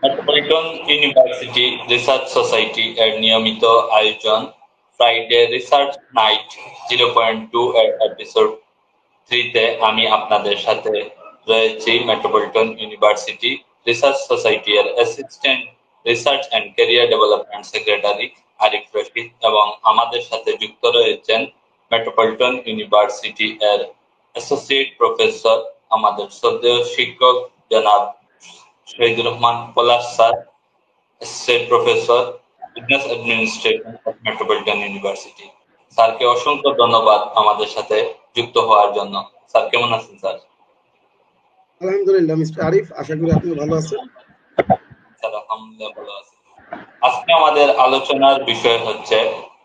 Metropolitan University research society এর নিয়মিত আয়োজন ফ্রাইডে রিসার্চ নাইট 0.2 এর এপিসোড 3 তে আমি আপনাদের সাথে রয়েছি মেট্রোপলিটন ইউনিভার্সিটি রিসার্চ সোসাইটি এর assistant research and career development secretary Arif Rashid এবং আমাদের সাথে যুক্ত রয়েছেন মেট্রোপলিটন ইউনিভার্সিটি এর অ্যাসোসিয়েট প্রফেসর আমাদের শ্রদ্ধেয় শিক্ষক জনাব Shahidur Rahman Palash sir, associate professor business administration of Metropolitan University. স্যারকে অসংখ্য ধন্যবাদ আমাদের সাথে যুক্ত হওয়ার জন্য। স্যার কেমন আছেন স্যার? আলহামদুলিল্লাহ মিস্টার আরিফ, আশা করি আপনি ভালো আছেন। স্যার আলহামদুলিল্লাহ ভালো আছি। আজকে আমাদের আলোচনার বিষয় হচ্ছে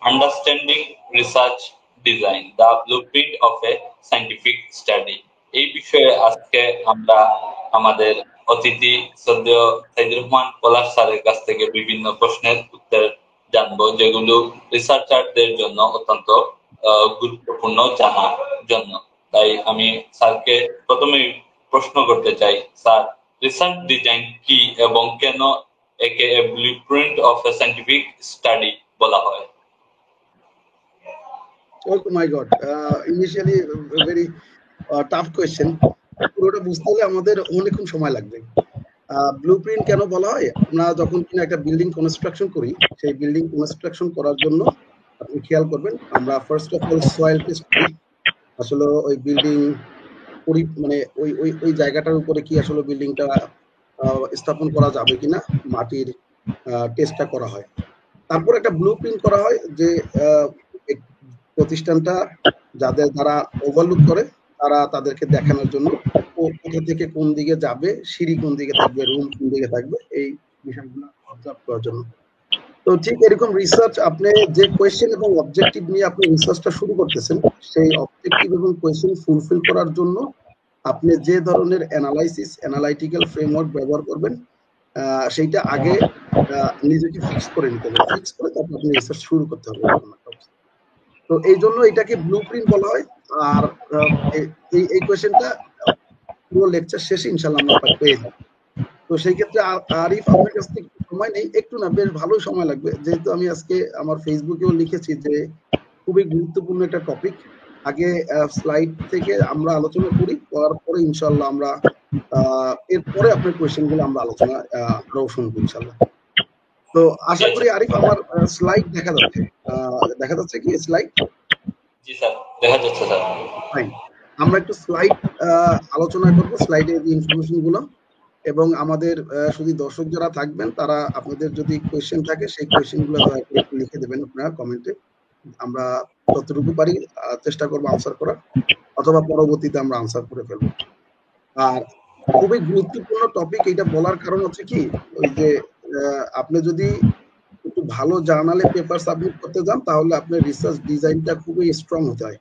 understanding research design, the blueprint of a scientific study. এই বিষয়ে আজকে আমরা আমাদের অতিথি শ্রদ্ধেয় সাইদুর রহমান পলাশ স্যারের কাছ থেকে বিভিন্ন প্রশ্নের উত্তর জানবো, যেগুলো রিসার্চারদের জন্য অত্যন্ত গুরুত্বপূর্ণ জানার জন্য। তাই আমি স্যারকে প্রথমেই প্রশ্ন করতে চাই, স্যার রিসার্চ ডিজাইন কি এবং কেন একে a blueprint of a scientific study বলা হয়? Oh my God, initially very tough question. পুরোটা বুঝতে হলে আমাদের অনেকক্ষণ সময় লাগবে। ব্লুপ্রিন্ট কেন বলা হয়? আমরা যখন কিনা একটা বিল্ডিং কনস্ট্রাকশন করি, সেই বিল্ডিং কনস্ট্রাকশন করার জন্য আপনি খেয়াল করবেন, আমরা first of all soil test করি। আসলে ওই বিল্ডিং মানে ওই জায়গাটার উপরে কি আসলে বিল্ডিংটা স্থাপন করা যাবে কিনা, মাটির টেস্টটা করা হয়। তারপর একটা ব্লুপ্রিন্ট করা হয় যে প্রতিষ্ঠানটা যাদের দ্বারা ওভারলুক করে তারা তাদেরকে দেখানোর জন্য কোথা থেকে কোন দিকে যাবে, সিঁড়ি কোন দিকে থাকবে, রুম কোন দিকে থাকবে, এই বিষয়গুলো অবজার্ভ করার জন্য। তো ঠিক এরকম রিসার্চ, আপনি যে কোয়েশ্চেন এবং অবজেক্টিভ নিয়ে আপনি রিসার্চটা শুরু করতেছেন, সেই অবজেক্টিভ এবং কোয়েশ্চেন ফুলফিল করার জন্য আপনি যে ধরনের অ্যানালাইটিক্যাল ফ্রেমওয়ার্ক ব্যবহার করবেন, সেইটা আগে নিজেকে ফিক্স করে নিতে হবে। ফিক্স করে তারপর আপনি রিসার্চ শুরু করতে হবে। তো এই জন্য এটাকে ব্লুপ্রিন্ট বলা হয়। আর এই কোয়েশ্চেনটা পুরো লেকচার শেষে ইনশাআল্লাহ আমরা পেয়ে যাব। তো সেই ক্ষেত্রে আরিফ, আপনার কাছ থেকে সময় নেই, একটু না বেশ ভালোই সময় লাগবে, যেহেতু আমি আজকে আমার ফেসবুকেও লিখেছি যে খুবই গুরুত্বপূর্ণ একটা টপিক। আগে স্লাইড থেকে আমরা আলোচনা করি, করার পরে ইনশাআল্লাহ আমরা এরপরে আপনার কোয়েশ্চেনগুলো আমরা আলোচনা আরো শুনবো ইনশাআল্লাহ। তো আশা করি আরিফ আমার স্লাইড দেখা যাচ্ছে কি স্লাইড? জি স্যার, দেখা যাচ্ছে স্যার। ফাইন, আমরা একটু স্লাইড আলোচনা করব, স্লাইডের ইনফরমেশন গুলো, এবং আমাদের শুধু দর্শক যারা থাকবেন তারা আপনাদের যদি কোয়েশ্চেন থাকে সেই কোয়েশ্চেন গুলো একটু লিখে দেবেন আপনারা কমেন্টে। আমরা যতটুকু পারি চেষ্টা করবো আনসার করার, অথবা পরবর্তীতে আমরা আনসার করে ফেলবো। আর খুবই গুরুত্বপূর্ণ টপিক, এটা বলার কারণ হচ্ছে কি, ওই যে আপনি যদি একটু ভালো জার্নালে পেপার সাবমিট করতে যান তাহলে আপনার রিসার্চ ডিজাইনটা খুবই স্ট্রং হতে হয়।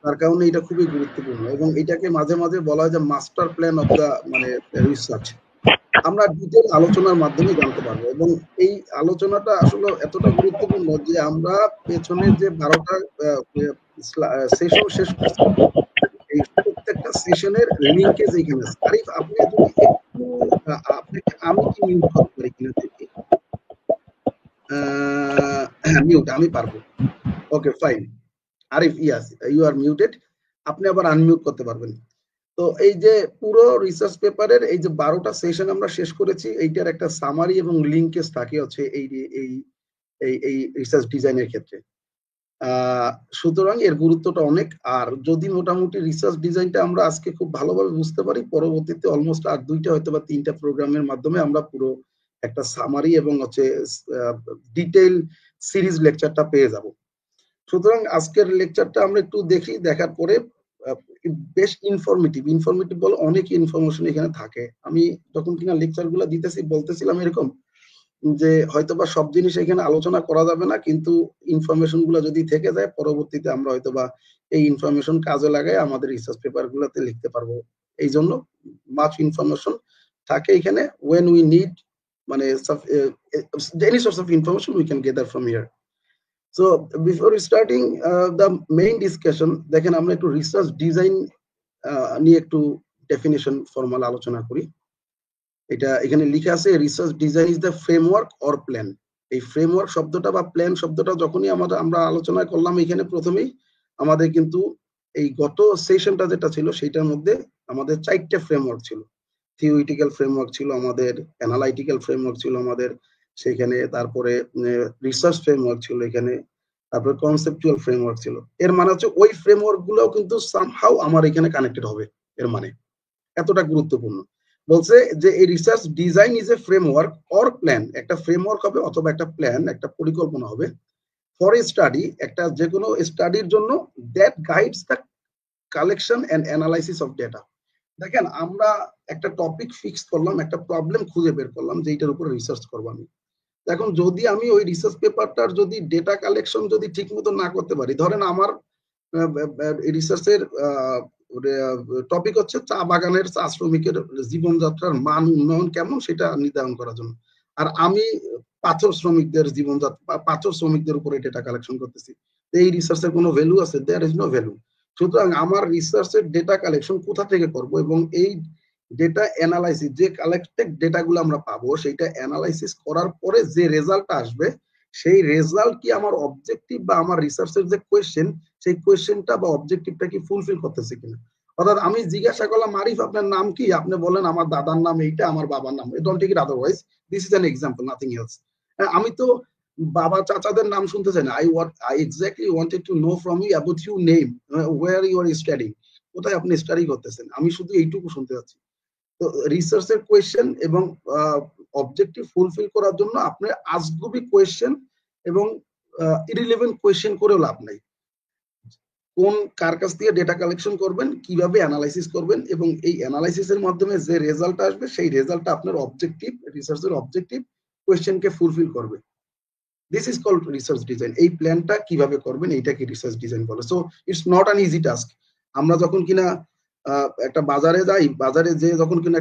তার কারণে এটা খুবই গুরুত্বপূর্ণ, এবং এটাকে মাঝে মাঝে বলা হয় যে মাস্টার প্ল্যান অফ দা মানে রিসার্চ। আমরা ডিটেল আলোচনার মাধ্যমে জানতে পারবো, এবং এই আলোচনাটা আসলে এতটা গুরুত্বপূর্ণ যে আমরা পেছনের যে 12টা সেশন শেষ করছি, এই প্রত্যেকটা সেশনের লিংকেজ এখানে আছে। আরিফ, আপনি যদি একটু আপনাকে আমি কি মিউট করতে পারি কিনা দেখি? মিউট আমি পারবো। Okay fine Arif, yes you are muted, আপনি আবার আনমিউট করতে পারবেন। তো এই যে পুরো রিসার্চ পেপারের এই যে 12টা সেশন আমরা শেষ করেছি, এইটার একটা সামারি এবং লিংকেজ থাকে হচ্ছে এই এই এই এই রিসার্চ ডিজাইনের ক্ষেত্রে। সুতরাং এর গুরুত্বটা অনেক। আর যদি মোটামুটি রিসার্চ ডিজাইনটা আমরা আজকে খুব ভালোভাবে বুঝতে পারি, পরবর্তীতে অলমোস্ট আর 2টা হয়তো বা 3টা প্রোগ্রামের মাধ্যমে আমরা পুরো একটা সামারি এবং হচ্ছে ডিটেইল সিরিজ লেকচারটা পেয়ে যাব। সুতরাং আজকের লেকচারটা আমরা একটু দেখি, দেখার পরে বেশ ইনফরমেটিভ বলে অনেক ইনফরমেশন এখানে থাকে। আমি যখন কিনা লেকচার গুলো দিতেছি বলতেছিলাম এরকম যে হয়তোবা সব জিনিস এখানে আলোচনা করা যাবে না, কিন্তু ইনফরমেশন গুলো যদি থেকে যায় পরবর্তীতে আমরা হয়তোবা এই ইনফরমেশন কাজে লাগাই আমাদের রিসার্চ পেপার গুলোতে লিখতে পারবো। এই জন্য মাচ ইনফরমেশন থাকে এখানে, when we need মানে any source of information we can gather from here. So before starting the main discussion, দেখেন আমরা একটু রিসার্চ ডিজাইন নিয়ে একটু ডেফিনিশন ফর্মাল আলোচনা করি। এটা এখানে লিখে আছে research design is the framework or plan. এই ফ্রেমওয়ার্ক শব্দটা বা প্ল্যান শব্দটা যখনই আমরা আলোচনা করলাম এখানে প্রথমেই আমাদের কিন্তু এই গত সেশনটা যেটা ছিল সেটার মধ্যে আমাদের 4টা ফ্রেমওয়ার্ক ছিল। থিওরিটিক্যাল ফ্রেমওয়ার্ক ছিল আমাদের, অ্যানালাইটিক্যাল ফ্রেমওয়ার্ক ছিল আমাদের সেখানে, তারপরে রিসার্চ ফ্রেমওয়ার্ক ছিল এখানে, তারপরে কনসেপচুয়াল ফ্রেমওয়ার্ক ছিল। এর মানে হচ্ছে ওই ফ্রেমওয়ার্ক গুলোও কিন্তু সামহাউ আমার এখানে কানেক্টেড হবে। এর মানে এতটা গুরুত্বপূর্ণ। বলছে যে এই research design is a framework or plan, একটা ফ্রেমওয়ার্ক হবে অথবা একটা প্ল্যান, একটা পরিকল্পনা হবে ফর এ স্টাডি, একটা যে কোনো স্টাডির জন্য, that guides the collection and analysis of data. দেখেন আমরা একটা টপিক ফিক্স করলাম, একটা প্রবলেম খুঁজে বের করলাম যে এইটার উপর রিসার্চ করবো আমি। এখন যদি আমি ওই রিসার্চ পেপারটার যদি ডেটা কালেকশন যদি ঠিক মতো না করতে পারি, ধরেন আমার রিসার্চের টপিক হচ্ছে চা বাগানের চা শ্রমিকের জীবনযাত্রার মান উন্নয়ন কেমন সেটা নির্ধারণ করার জন্য, আর আমি পাথর শ্রমিকদের জীবনযাত্রা, পাথর শ্রমিকদের উপরে ডেটা কালেকশন করতেছি, এই রিসার্চের কোনো ভ্যালু আছে? There is no value. সুতরাং আমার রিসার্চের ডেটা কালেকশন কোথা থেকে করব এবং এই ডেটা অ্যানালাইসিস, যে কালেক্টেড ডেটাগুলো আমরা পাবো সেইটা অ্যানালাইসিস করার পরে যে রেজাল্টটা আসবে সেই রেজাল্ট কি আমার অবজেক্টিভ বা আমার রিসার্চের যে কোয়েশ্চেন সেই কোয়েশ্চেনটা বা অবজেক্টিভটা কি ফুলফিল করতেছে কিনা। অর্থাৎ আমি জিজ্ঞাসা করলাম আরিফ আপনার নাম কি, আপনি বলেন আমার দাদার নাম এইটা, আমার বাবার নাম, don't take it otherwise, this is an example, nothing else. আমি তো বাবা চাচাদের নাম শুনতে চাই না, I exactly wanted to know from you about your name, where you are studying, কোথায় আপনি স্টাডি করতেছেন, আমি শুধু এইটুকু শুনতে চাচ্ছি। তো রিসার্চের কোয়েশ্চেন এবং অবজেক্টিভ ফুলফিল করার জন্য আপনি আজগুবি কোয়েশ্চেন এবং ইরিলেভেন্ট কোয়েশ্চেন করেও লাভ নাই। কোন কার কাছ থেকে ডেটা কালেকশন করবেন, কিভাবে অ্যানালাইসিস করবেন এবং এই অ্যানালাইসিসের মাধ্যমে যে রেজাল্ট আসবে সেই রেজাল্টটা আপনার অবজেক্টিভ, রিসার্চের অবজেক্টিভ কোয়েশ্চেনকে ফুলফিল করবে। This is called research design. এই প্ল্যানটা কিভাবে করবেন এইটাকে রিসার্চ ডিজাইন বলে। So it's not an easy task. আমরা যখন কিনা একটা বাজারে যাই, বাজারে যে যখন কিনা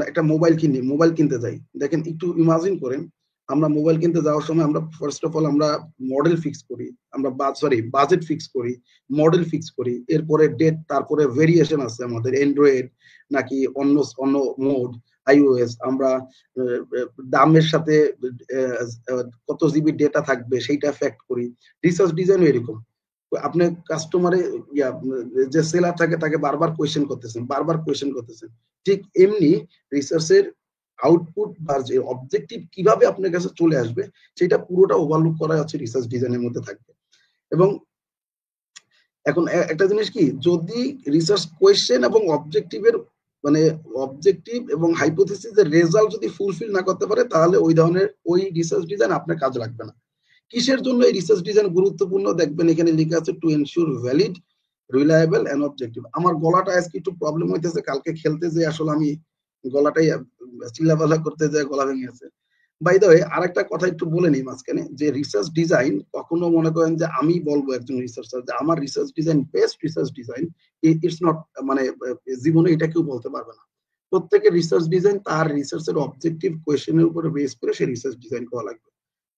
একটা মোবাইল কিনি, মোবাইল কিনতে যাই, দেখেন একটু ইমাজিন করেন আমরা মোবাইল কিনতে যাওয়ার সময় আমরা ফার্স্ট অফ অল আমরা মডেল ফিক্স করি, আমরা বাজেট ফিক্স করি, মডেল ফিক্স করি, এরপরে ডেট, তারপরে ভেরিয়েশন আছে আমাদের অ্যান্ড্রয়েড নাকি অন্য অন্য মোড, iOS, আমরা দামের সাথে কত জিবি ডেটা থাকবে সেইটা ফ্যাক্ট করি। রিসার্চ ডিজাইন এরকম, আপনি কাস্টমারে যে সেলার থাকে তাকে বারবার কোয়েশ্চেন করতেছেন, ঠিক এমনি রিসার্চের আউটপুট বা যে অবজেক্টিভ কিভাবে আপনার কাছে চলে আসবে সেটা পুরোটা ওভারলুক করা হচ্ছে রিসার্চ ডিজাইনের মধ্যে থাকবে। এবং এখন একটা জিনিস কি, যদি রিসার্চ কোয়েশ্চেন এবং অবজেক্টিভের মানে অবজেক্টিভ এবং হাইপোথিসিসের রেজাল্ট যদি ফুলফিল না করতে পারে তাহলে ওই ধরনের ওই রিসার্চ ডিজাইন আপনার কাজ লাগবে না। কিসের জন্য এই রিসার্চ ডিজাইন গুরুত্বপূর্ণ দেখবেন এখানে লেখা আছে to ensure valid, reliable and objective. আমার গলাটা আজকে একটু প্রবলেম হইতেছে, কালকে খেলতে যে আসলে আমি গলাটাই চিল্লাপাল্লা করতে যে গলা ভেঙে গেছে। বাই দ্য ওয়ে আরেকটা কথা একটু বলে নিই মাঝখানে, যে রিসার্চ ডিজাইন কখনো মনে করেন যে আমি বলবো একজন রিসার্চার যে আমার research design best research design, it's not, মানে জীবনে এটা কেউ বলতে পারবে না। প্রত্যেকের রিসার্চ ডিজাইন তার রিসার্চের অবজেক্টিভ কোয়েশ্চেনের উপরে বেস করে সে রিসার্চ ডিজাইন করা লাগবে।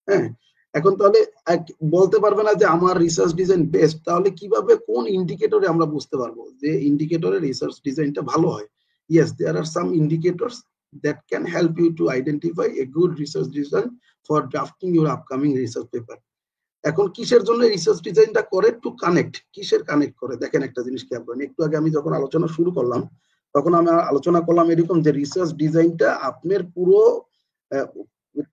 হ্যাঁ, এখন তাহলে বলতে পারবে না যে আমার রিসার্চ ডিজাইন বেস্ট, তাহলে কিভাবে কোন ইন্ডিকেটরে আমরা বুঝতে পারবো যে ইন্ডিকেটরে রিসার্চ ডিজাইনটা ভালো হয়? Yes, there are some indicators that can help you to identify a good research design for drafting your upcoming research paper. এখন কিসের জন্য রিসার্চ ডিজাইনটা করে? To connect. কিসের কানেক্ট করে? দেখেন একটা জিনিস খেয়াল করেন, একটু আগে আমি যখন আলোচনা শুরু করলাম তখন আমি আলোচনা করলাম এরকম যে রিসার্চ ডিজাইনটা আপনার পুরো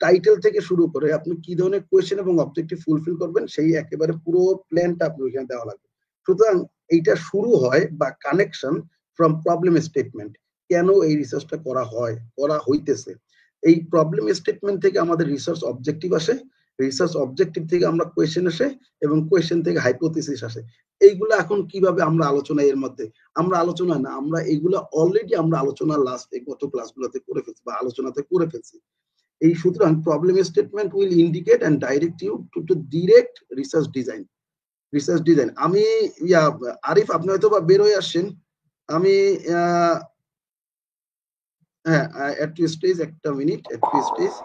টাইটেল থেকে শুরু করে আপনি কি ধরনের কোয়েশ্চেন এবং অবজেক্টিভ ফুলফিল করবেন সেই একেবারে পুরো প্ল্যানটা আপনি ওইখানে দেওয়া লাগবে। সুতরাং এইটা শুরু হয় বা কানেকশন ফ্রম প্রবলেম স্টেটমেন্ট, কেন এই রিসার্চটা করা হইতেছে, এই প্রবলেম স্টেটমেন্ট থেকে আমাদের রিসার্চ অবজেক্টিভ আসে, রিসার্চ অবজেক্টিভ থেকে আমরা কোয়েশ্চেন আসে এবং কোয়েশ্চেন থেকে হাইপোথিসিস আসে। এইগুলা এখন কিভাবে আমরা আলোচনা, এর মধ্যে আমরা আলোচনা না, আমরা এইগুলা অলরেডি আমরা আলোচনা লাস্ট গত ক্লাসগুলোতে করে ফেলছি বা আলোচনাতে করে ফেলছি। এই সুতরাং problem statement will indicate and direct you to direct research design. আমি আরিফ আপনি হয়তো বা বের হয়ে আসছেন, আমি হ্যাঁ at your stage একটা minute, at your stage,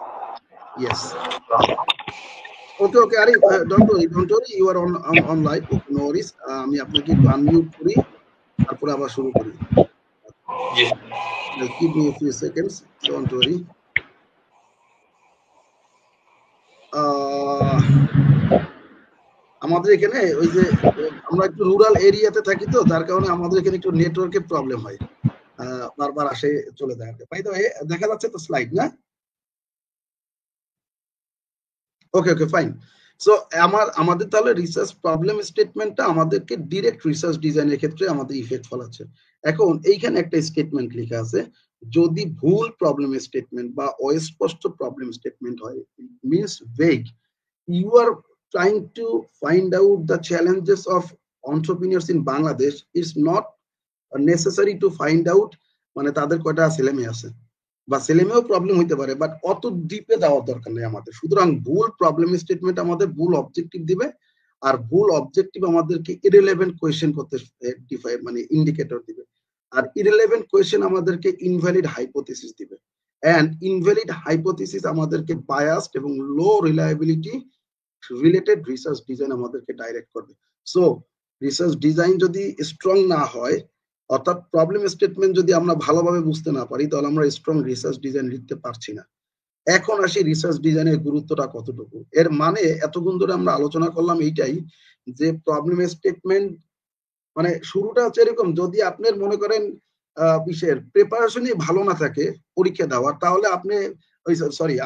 yes, okay Arif, don't worry, you are on live, no worries, আমি আপনাকে একটু আনমিউট করি তারপরে আবার শুরু করি। Give me a few seconds, don't worry. আমাদের এখানে ওই যে আমরা একটু রুরাল এরিয়াতে থাকি তো, যার কারণে আমাদের এখানে একটু নেটওয়ার্কের প্রবলেম হয়, বারবার আসে চলে যায়। বাই দ্য ওয়ে, দেখা যাচ্ছে তো স্লাইড না? ওকে ওকে ফাইন। সো আমাদের তাহলে রিসার্চ প্রবলেম স্টেটমেন্টটা আমাদেরকে ডিরেক্ট রিসার্চ ডিজাইনের ক্ষেত্রে আমাদের ইফেক্ট ফলাচ্ছে। এখন এইখানে একটা স্টেটমেন্ট লেখা আছে, যদি ভুল প্রবলেম স্টেটমেন্ট বা অস্পষ্ট প্রবলেম স্টেটমেন্ট হয়, means vague, you are trying to find out the challenges of entrepreneurs in Bangladesh, it's not necessary to find out মানে তাদের কয়টা ছেলে মেয়ে আছে বা ছেলে মেয়েও প্রবলেম হইতে পারে, বাট অত ডিপে যাওয়ার দরকার নেই আমাদের। সুতরাং ভুল প্রবলেম স্টেটমেন্ট আমাদের ভুল অবজেক্টিভ দিবে, আর ভুল অবজেক্টিভ আমাদেরকে ইররিলেভেন্ট কোয়েশ্চেন করতে মানে ইন্ডিকেটর দিবে, আর ইররিলেভেন্ট কোয়েশ্চেন আমাদেরকে ইনভ্যালিড হাইপোথিসিস দিবে, এন্ড ইনভ্যালিড হাইপোথিসিস আমাদেরকে বায়াসড এবং লো রিলায়েবিলিটি রিলেটেড রিসার্চ ডিজাইন আমাদেরকে ডাইরেক্ট করবে। সো রিসার্চ ডিজাইন যদি স্ট্রং না হয়, অর্থাৎ প্রবলেম স্টেটমেন্ট যদি আমরা ভালোভাবে বুঝতে না পারি, তাহলে আমরা স্ট্রং রিসার্চ ডিজাইন লিখতে পারছি না। এখন আসি রিসার্চ ডিজাইনের গুরুত্বটা কতটুকু। এর মানে এতক্ষণ ধরে আমরা আলোচনা করলাম এইটাই, যে প্রবলেম স্টেটমেন্ট মানে শুরুটা হচ্ছে এরকম, যদি আপনার মনে করেন বিশের প্রিপারেশনই ভালো না থাকে পরীক্ষা দেওয়ার, তাহলে আপনি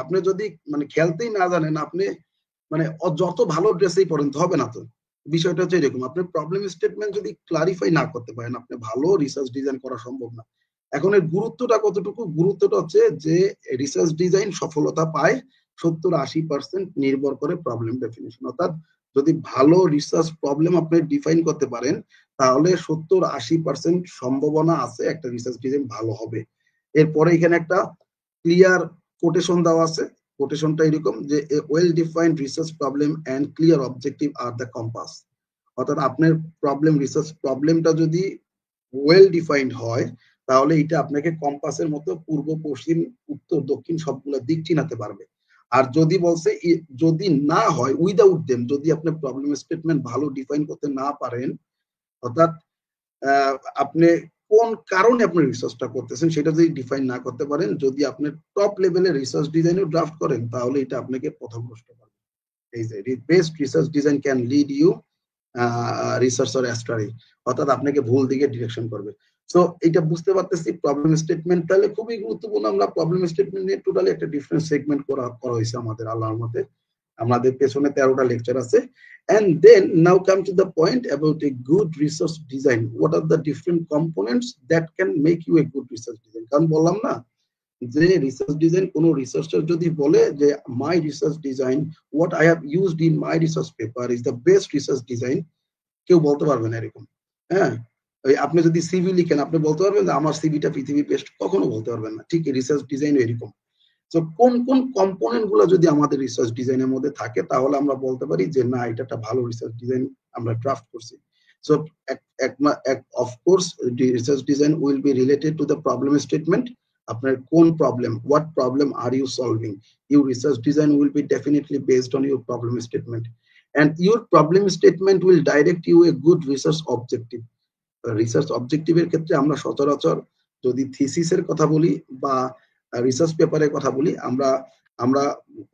আপনি যদি মানে খেলতেই না জানেন, আপনি মানে যত ভালো ড্রেসেই পড়েন তো হবে না। তো বিষয়টা হচ্ছে এরকম, আপনি প্রবলেম স্টেটমেন্ট যদি ক্লারিফাই না করতে পারেন, আপনি ভালো রিসার্চ ডিজাইন করা সম্ভব না। এখন এর গুরুত্বটা কতটুকু, গুরুত্বটা হচ্ছে যে রিসার্চ ডিজাইন সফলতা পায় 70-80% নির্ভর করে প্রবলেম ডেফিনিশন। অর্থাৎ যদি ভালো রিসার্চ প্রবলেম আপনি ডিফাইন করতে পারেন, তাহলে 70-80% সম্ভাবনা আছে একটা রিসার্চ ডিজাইন ভালো হবে। এরপরে এখানে একটা ক্লিয়ার কোটেশন দেওয়া আছে, কোটেশনটা এরকম যে well defined research problem and clear objective are the compass. অর্থাৎ আপনার প্রবলেম রিসার্চ প্রবলেমটা যদি ওয়েল ডিফাইন্ড হয়, তাহলে এটা আপনাকে কম্পাসের মতো পূর্ব পশ্চিম উত্তর দক্ষিণ সবগুলো দিক চিনাতে পারবে। আর যদি বলছে যদি না হয় উইদাউট দেম, যদি আপনি প্রবলেম স্টেটমেন্ট ভালো ডিফাইন করতে না পারেন, অর্থাৎ আপনি কোন কারণে আপনি রিসার্চটা করতেছেন সেটা যদি ডিফাইন না করতে পারেন, যদি আপনি টপ লেভেলের রিসার্চ ডিজাইনও ড্রাফট করেন, তাহলে এটা আপনাকে পথভ্রষ্ট করবে। এই যে best research design can lead you researcher astray, অর্থাৎ আপনাকে ভুল দিকে ডিরেকশন করবে। সো এটা বুঝতে পারতেছি প্রবলেম স্টেটমেন্ট তাহলে খুবই গুরুত্বপূর্ণ। আমরা প্রবলেম স্টেটমেন্ট নিয়ে টোটালি একটা ডিফারেন্ট সেগমেন্ট করা হয়েছে আমাদের আল্লাহর মতে, আমাদের পেছনে 13টা লেকচার আছে। And then now come to the point about a good research design. What are the different components that can make you a good research design? কারণ বললাম না যে রিসার্চ ডিজাইন, কোন রিসার্চার যদি বলে যে মাই research design, what I have used in my research paper is the best research design, কেউ বলতে পারবে না এরকম। হ্যাঁ, আপনি যদি সিভি লিখেন, আপনি বলতে পারবেন যে আমার সিভিটা পৃথিবীর বেস্ট, কখনো বলতে পারবেন না। ঠিক রিসার্চ ডিজাইন এরকম। তো কোন কোন কম্পোনেন্ট গুলো যদি আমাদের রিসার্চ ডিজাইনের মধ্যে থাকে, তাহলে আমরা বলতে পারি যে না, এটা একটা ভালো রিসার্চ ডিজাইন আমরা ড্রাফট করছি। So of course research design will be related to the problem statement. আপনার কোন problem, what problem are you solving, your research design will be definitely based on your problem statement, and your problem statement will direct you a good research objective. Research অবজেক্টিভের ক্ষেত্রে আমরা সচরাচর যদি থিসিসের কথা বলি বা রিসার্চ পেপারের কথা বলি, আমরা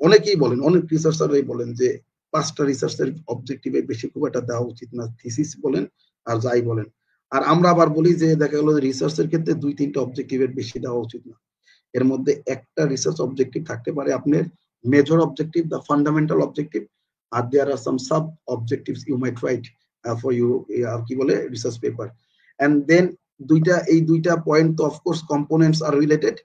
অনেকেই বলেন, অনেক রিসার্চারই বলেন যে 5টা রিসার্চের অবজেক্টিভে বেশি খুব একটা দেওয়া উচিত না, থিসিস বলেন আর যাই বলেন। আর আমরা আবার বলি যে দেখা গেল রিসার্চের ক্ষেত্রে 2-3টা অবজেক্টিভের বেশি দেওয়া উচিত না। এর মধ্যে একটা রিসার্চ অবজেক্টিভ থাকতে পারে আপনার major objective, the fundamental objective, আর there are some sub objectives you might write for you কি বলে research paper. And then এই দুইটা পয়েন্ট তো of course components are related,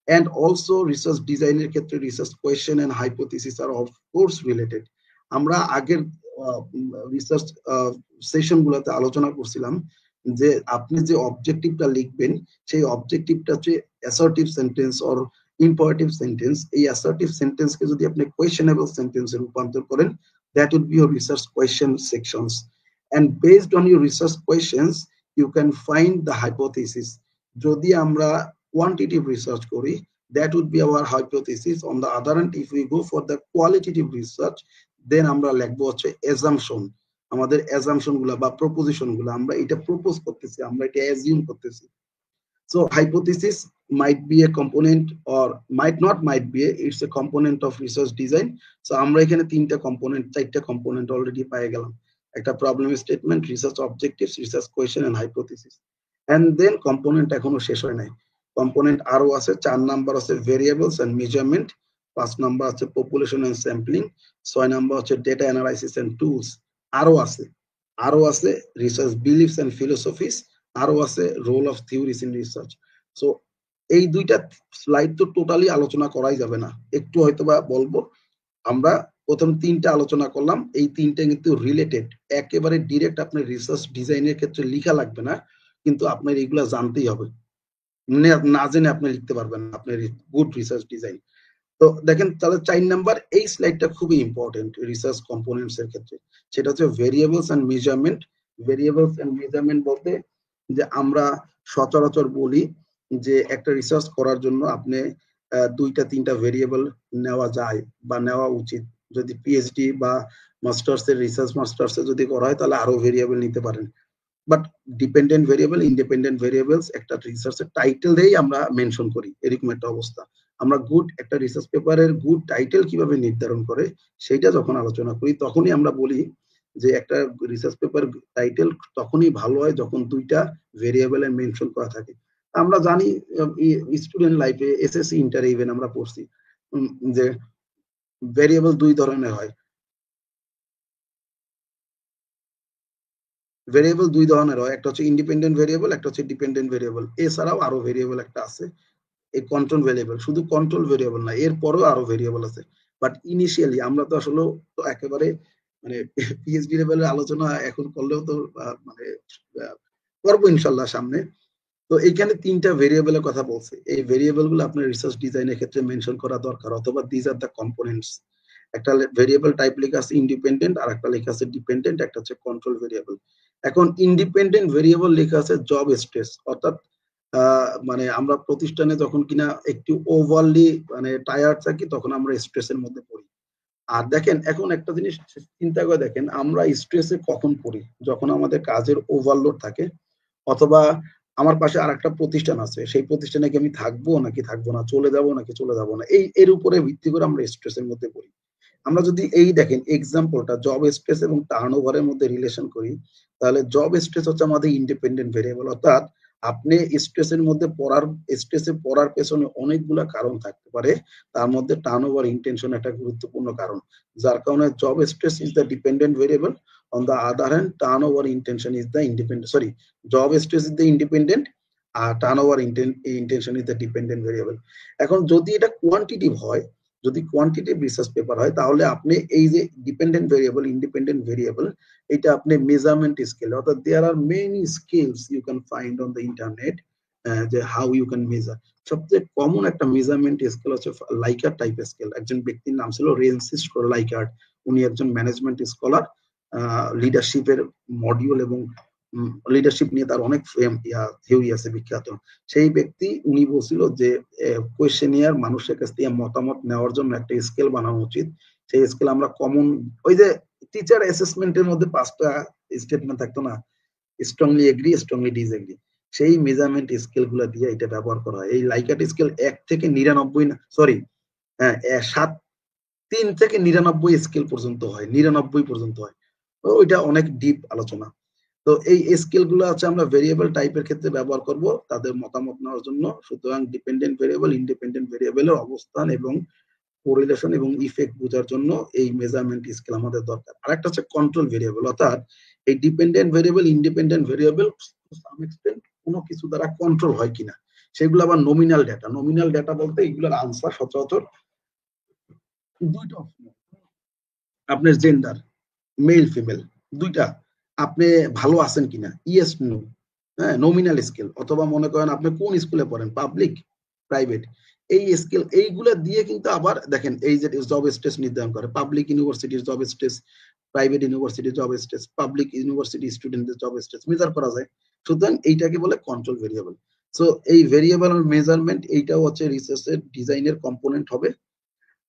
and also research design এর ক্ষেত্রে research question and hypothesis are of course related. আমরা আগের research session গুলোতে আলোচনা করছিলাম যে আপনি যে অবজেক্টিভটা লিখবেন, সেই অবজেক্টিভটা হচ্ছে assertive sentence or imperative sentence. এই অ্যাসার্টিভ সেন্টেন্সকে যদি আপনি কোয়েশ্চেনেবল সেন্টেন্সে রূপান্তর করেন, that would be your research question sections, and based on your research questions you can find the hypothesis. যদি আমরা quantitative research করি, that would be our hypothesis. On the other hand, if we go for the qualitative research, then আমরা লিখবো হচ্ছে assumption, আমাদের assumption গুলা বা proposition গুলা, আমরা এটা propose করতেছি, আমরা এটা assume করতেছি। So hypothesis might be a component or might be it's a component of research design. So আমরা এখানে চারটা কম্পোনেন্ট অলরেডি পেয়ে গেলাম। একটা problem statement, research objectives, research question and hypothesis. And then component এখনো শেষ হয় নাই, কম্পোনেন্ট আরো আছে। 4 নাম্বার আছে ভেরিয়েবলস এন্ড মেজারমেন্ট, 5 নাম্বার আছে পপুলেশন এন্ড স্যাম্পলিং, 6 নাম্বার হচ্ছে ডেটা অ্যানালাইসিস এন্ড টুলস। আরো আছে রিসার্চ বিলিফস এন্ড ফিলোসফিস, আরো আছে role of theories in research. So এই দুইটা স্লাইড তো টোটালি আলোচনা করাই যাবে না, একটু হয়তোবা বলবো। আমরা প্রথম 3টা আলোচনা করলাম, এই 3টা কিন্তু রিলেটেড, একেবারে ডিরেক্ট আপনার রিসার্চ ডিজাইনের ক্ষেত্রে লেখা লাগবে না, কিন্তু আপনার এগুলা জানতেই হবে, না জেনে আপনি লিখতে পারবেন না আপনার গুড রিসার্চ ডিজাইন। তো দেখেন তাহলে 4 নাম্বার এই স্লাইডটা খুবই ইম্পর্টেন্ট রিসার্চ কম্পোনেন্টস এর ক্ষেত্রে, সেটা হচ্ছে variables and measurement. Variables and measurement বলতে যে আমরা সচরাচর বলি যে একটা রিসার্চ করার জন্য আপনি 2টা 3টা ভেরিয়েবল নেওয়া যায় বা নেওয়া উচিত। যদি পিএইচডি বা মাস্টার্স এর রিসার্চ মাস্টার্স এ যদি করা হয় তাহলে আরো ভেরিয়েবল নিতে পারেন। But dependent variable, independent variables একটা রিসার্চের টাইটেল দিয়েই আমরা মেনশন করি, এরকম একটা অবস্থা। আমরা গুড একটা রিসার্চ পেপারের গুড টাইটেল কিভাবে নির্ধারণ করে সেইটা যখন আলোচনা করি, তখনই আমরা বলি যে একটা রিসার্চ পেপার টাইটেল তখনই ভালো হয় যখন 2টা ভেরিয়েবলে মেনশন করা থাকে। আমরা জানি স্টুডেন্ট লাইফে এসএসসি ইন্টার ইভেন আমরা পড়ছি যে ভেরিয়েবল 2 ধরনের হয়, ভেরিয়েবল 2 ধরনের হয়, একটা হচ্ছে ইন্ডিপেন্ডেন্ট ভেরিয়েবল, একটা হচ্ছে ডিপেন্ডেন্ট ভেরিয়েবল। এছাড়াও আরো ভেরিয়েবল একটা আছে, এই কন্ট্রোল ভেরিয়েবল। শুধু কন্ট্রোল ভেরিয়েবল না, এরপরও আরো ভেরিয়েবল আছে। বাট ইনিশিয়ালি আমরা তো আসলে তো একেবারে মানে পিএইচডি লেভেলের আলোচনা এখন করলেও তো মানে করবো ইনশাল্লাহ সামনে। তো এইখানে 3টা ভেরিয়েবলের কথা বলছে, এই ভেরিয়েবল গুলো আপনার রিসার্চ ডিজাইনের ক্ষেত্রে মেনশন করা দরকার, অথবা দিস আর দ্য কম্পোনেন্টস। একটা ভেরিয়েবল টাইপ লেখা আছে ইন্ডিপেন্ডেন্ট, আর একটা লেখা আছে ডিপেন্ডেন্ট, একটা হচ্ছে কন্ট্রোল ভেরিয়েবল। এখন ইন্ডিপেন্ডেন্ট ভেরিয়েবল লেখা আছে জব স্ট্রেস, অর্থাৎ মানে আমরা প্রতিষ্ঠানে যখন কিনা একটু ওভারলি মানে টায়ার্ড থাকি তখন আমরা স্ট্রেসের মধ্যে পড়ি। আর দেখেন এখন একটা জিনিস চিন্তা করে দেখেন, আমরা স্ট্রেসে কখন পড়ি? যখন আমাদের কাজের ওভারলোড থাকে, অথবা আমার পাশে আরেকটা প্রতিষ্ঠান আছে, সেই প্রতিষ্ঠানে কি আমি থাকবো নাকি থাকবো না, চলে যাবো নাকি চলে যাবো না, এর উপরে ভিত্তি করে আমরা স্ট্রেসের মধ্যে পড়ি। আমরা যদি এই দেখেন এক্সাম্পলটা জব স্ট্রেস এবং টার্নওভারের মধ্যে রিলেশন করি, তাহলে জব স্ট্রেস হচ্ছে আমাদের ইন্ডিপেন্ডেন্ট ভেরিয়েবল। অর্থাৎ আপনি স্ট্রেসের মধ্যে স্ট্রেসে পড়ার পেছনে অনেকগুলা কারণ থাকতে পারে, তার মধ্যে টার্নওভার ইনটেনশন একটা গুরুত্বপূর্ণ কারণ, যার কারণে job stress is the dependent variable. On the other hand, turnover intention is the independent. Sorry, job stress is the independent, turnover intention is the dependent variable. এখন যদি এটা কোয়ান্টিটিভ হয়, যদি কোয়ান্টিটিভ রিসার্চ পেপার হয়, তাহলে আপনি এই যে ডিপেন্ডেন্ট ভেরিয়েবল, ইন্ডিপেন্ডেন্ট ভেরিয়েবল, এটা আপনি মেজারমেন্ট স্কেল, অর্থাৎ there are many scales you can find on the internet যে হাউ ইউ ক্যান মেজার। সবচেয়ে কমন একটা মেজারমেন্ট স্কেল হচ্ছে লাইকার্ট টাইপ স্কেল। একজন ব্যক্তির নাম ছিল রেনসিস লাইকার্ট, উনি একজন ম্যানেজমেন্ট স্কলার, লিডারশিপের মডিউল এবং লিডারশিপ নিয়ে তার অনেক থিওরি আছে বিখ্যাত। সেই ব্যক্তি উনি বলছিল যে কোয়েশ্চেনিয়ার মানুষের কাছ থেকে মতামত নেওয়ার জন্য একটা স্কেল বানানো উচিত। সেই স্কেল আমরা কমন, ওই যে টিচার অ্যাসেসমেন্টের মধ্যে 5টা স্টেটমেন্ট থাকতো না, স্ট্রংলি এগ্রি, স্ট্রংলি ডিসএগ্রি, সেই মেজারমেন্ট স্কেল গুলা দিয়ে এটা ব্যবহার করা হয়। এই লাইকার্ট স্কেল 1 থেকে 99, সরি 3 থেকে 99 স্কেল পর্যন্ত হয়, 99 পর্যন্ত হয়। ওইটা অনেক ডিপ আলোচনা। তো এই স্কেল গুলো আছে আমরা ভেরিয়েবল টাইপের ক্ষেত্রে ব্যবহার করব তাদের মতামত নেওয়ার জন্য। সুতরাং ডিপেন্ডেন্ট ভেরিয়েবল, ইন্ডিপেন্ডেন্ট ভেরিয়েবলের অবস্থান এবং কোরিলেশন এবং ইফেক্ট বোঝার জন্য এই মেজারমেন্ট স্কেল আমাদের দরকার। আরেকটা হচ্ছে কন্ট্রোল ভেরিয়েবল, অর্থাৎ এই dependent variable, independent variable some extent কোনো কিছু দ্বারা কন্ট্রোল হয় কিনা, সেগুলো আবার নমিনাল ডেটা। নমিনাল ডেটা বলতে এগুলোর আনসার সচরাচর 2টা অপশন, আপনার জেন্ডার মেল ফিমেল 2টা, আপনি ভালো আছেন কিনা, ইয়েস নো, হ্যাঁ, নমিনাল স্কেল। অথবা মনে করেন আপনি কোন স্কুলে পড়েন, পাবলিক প্রাইভেট, এই স্কেল এইগুলা দিয়ে কিন্তু আবার দেখেন এই যে জব স্ট্রেস নির্ধারণ করে, পাবলিক ইউনিভার্সিটির জব স্ট্রেস, প্রাইভেট ইউনিভার্সিটির জব স্ট্রেস, পাবলিক ইউনিভার্সিটি স্টুডেন্টদের জব স্ট্রেস মেজার করা যায়। সুতরাং এইটাকে বলে কন্ট্রোল ভেরিয়েবল। সো এই ভেরিয়েবল মেজারমেন্ট এইটাও হচ্ছে রিসার্চের ডিজাইনের কম্পোনেন্ট হবে।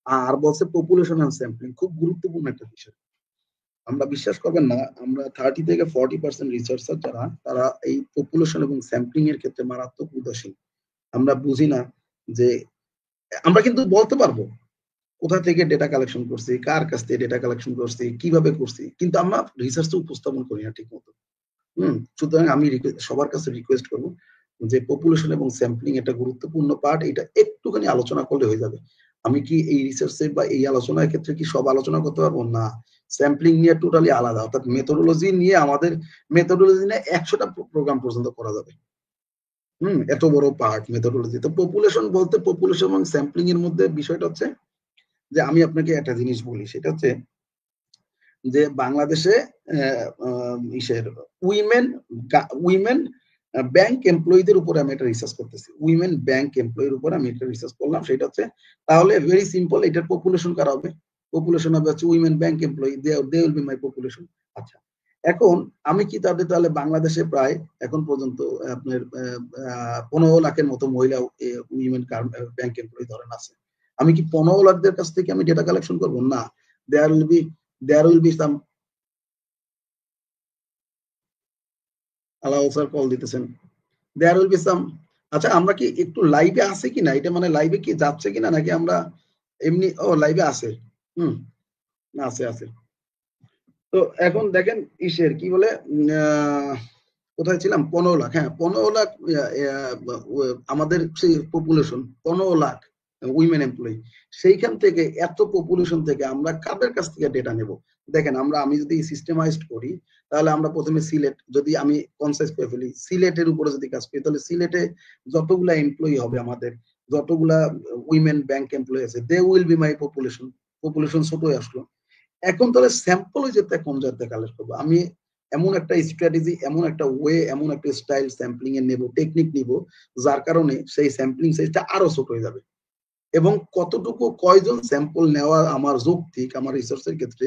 আর বলছে পপুলেশন এন্ড স্যাম্পলিং, খুব গুরুত্বপূর্ণ একটা বিষয়। আমরা বিশ্বাস করবেন না, আমরা 30 থেকে 40% রিসার্চার যারা, তারা এই পপুলেশন এবং স্যাম্পলিং এর ক্ষেত্রে মারাত্মক উদাসীন। আমরা বুঝি না যে আমরা কিন্তু বলতে পারবো কোথা থেকে ডেটা কালেকশন করছি, কার কাছ থেকে ডেটা কালেকশন করছি, কিভাবে করছি, কিন্তু আমরা রিসার্চটা উপস্থাপন করি না ঠিক মতো। সুতরাং আমি সবার কাছে রিকোয়েস্ট করবো যে পপুলেশন এবং স্যাম্পলিং একটা গুরুত্বপূর্ণ পার্ট, এটা একটুখানি আলোচনা করলে হয়ে যাবে। আমি কি এই রিসার্চের বা এই আলোচনার ক্ষেত্রে কি সব আলোচনা করতে পারবো না? স্যাম্পলিং নিয়ে টোটালি আলাদা, অর্থাৎ মেথোডোলজি নিয়ে আমাদের মেথোডোলজি নিয়ে 100টা প্রোগ্রাম পর্যন্ত করা যাবে। এত বড় পার্ট মেথোডোলজি। তো পপুলেশন বলতে পপুলেশন এবং স্যাম্পলিং এর মধ্যে বিষয়টা হচ্ছে যে আমি আপনাকে একটা জিনিস বলি, সেটা হচ্ছে যে বাংলাদেশে ইসের উইমেন উইমেন ব্যাংক এমপ্লয়ীদের উপরে আমি একটা রিসার্চ করতেছি। উইমেন ব্যাংক এমপ্লয়ির উপরে আমি একটা রিসার্চ করলাম। সেটা হচ্ছে তাহলে ভেরি সিম্পল, এটার পপুলেশন কারা হবে? পপুলেশন হবে হচ্ছে women bank employee, they will be my population. আচ্ছা, এখন আমি কি তাহলে বাংলাদেশে প্রায় এখন পর্যন্ত আপনার 15 লাখের মতো মহিলা উইমেন ব্যাংক এমপ্লয়ি ধরেন আছে। আমি কি 15 লাখদের কাছ থেকে আমি ডেটা কালেকশন করবো? না, there will be some allow sir call দিতেছেন, there will be some। আচ্ছা, আমরা কি একটু লাইভে আছে কিনা, এটা মানে লাইভে কি যাচ্ছে কিনা, নাকি আমরা এমনি? ও লাইভে আছে, আছে আছে। তো এখন দেখেন ইসের কি বলে কোথায় ছিলাম? 15 লাখ। হ্যাঁ, 15 লাখ আমাদের সেই পপুলেশন 15 লাখ উইমেন এমপ্লয়ি। সেইখান থেকে এত পপুলেশন থেকে আমরা কাদের কাছ থেকে ডেটা নেব? দেখেন, আমি যদি সিস্টেমাইজড করি, তাহলে আমরা প্রথমে সিলেট, যদি আমি কনসাইজ করে ফেলি, সিলেটের উপরে যদি কাজ করি, তাহলে সিলেটে যতগুলা এমপ্লয়ি হবে আমাদের, যতগুলা উইমেন ব্যাংক এমপ্লয়ি আছে, they will be my population. Population ছোট হয়ে আসলো। এখন তাহলে স্যাম্পল যেতে কোন জায়গাতে কালেক্ট করবো? আমি এমন একটা স্ট্র্যাটেজি, এমন একটা ওয়ে, এমন একটা স্টাইল স্যাম্পলিং এর নেব, টেকনিক নিব, যার কারণে সেই স্যাম্পলিং সাইজটা আরো ছোট হয়ে যাবে। এবং কতটুকু কয়জন স্যাম্পল নেওয়া আমার যৌক্তিক আমার রিসার্চের ক্ষেত্রে,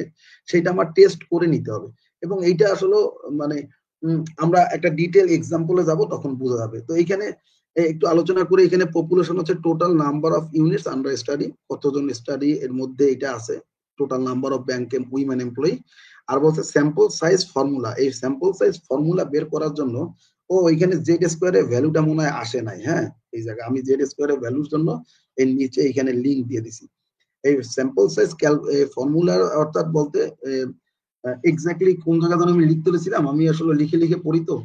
সেটা আমার টেস্ট করে নিতে হবে। এবং এইটা আসলে মানে আমরা একটা ডিটেল এক্সাম্পলে যাব, তখন বোঝা যাবে। তো এইখানে একটু আলোচনা করে, এখানে পপুলেশন হচ্ছে total number of units under study, কতজন স্টাডি এর মধ্যে এটা আছে, total number of bank women employee. আর বলছে স্যাম্পল সাইজ ফর্মুলা, এই স্যাম্পল সাইজ ফর্মুলা বের করার জন্য এখানে জেড স্কোয়ারের ভ্যালুটা মনে হয় আসে নাই। হ্যাঁ, এই জায়গায় আমি জেড স্কোয়ারের ভ্যালুর জন্য এর নিচে এখানে লিঙ্ক দিয়ে দিছি। এই স্যাম্পল সাইজ ফর্মুলার অর্থাৎ বলতে এক্স্যাক্টলি কোন জায়গা যেন আমি লিখতে পেরেছিলাম, আমি আসলে লিখে লিখে পড়ি তো।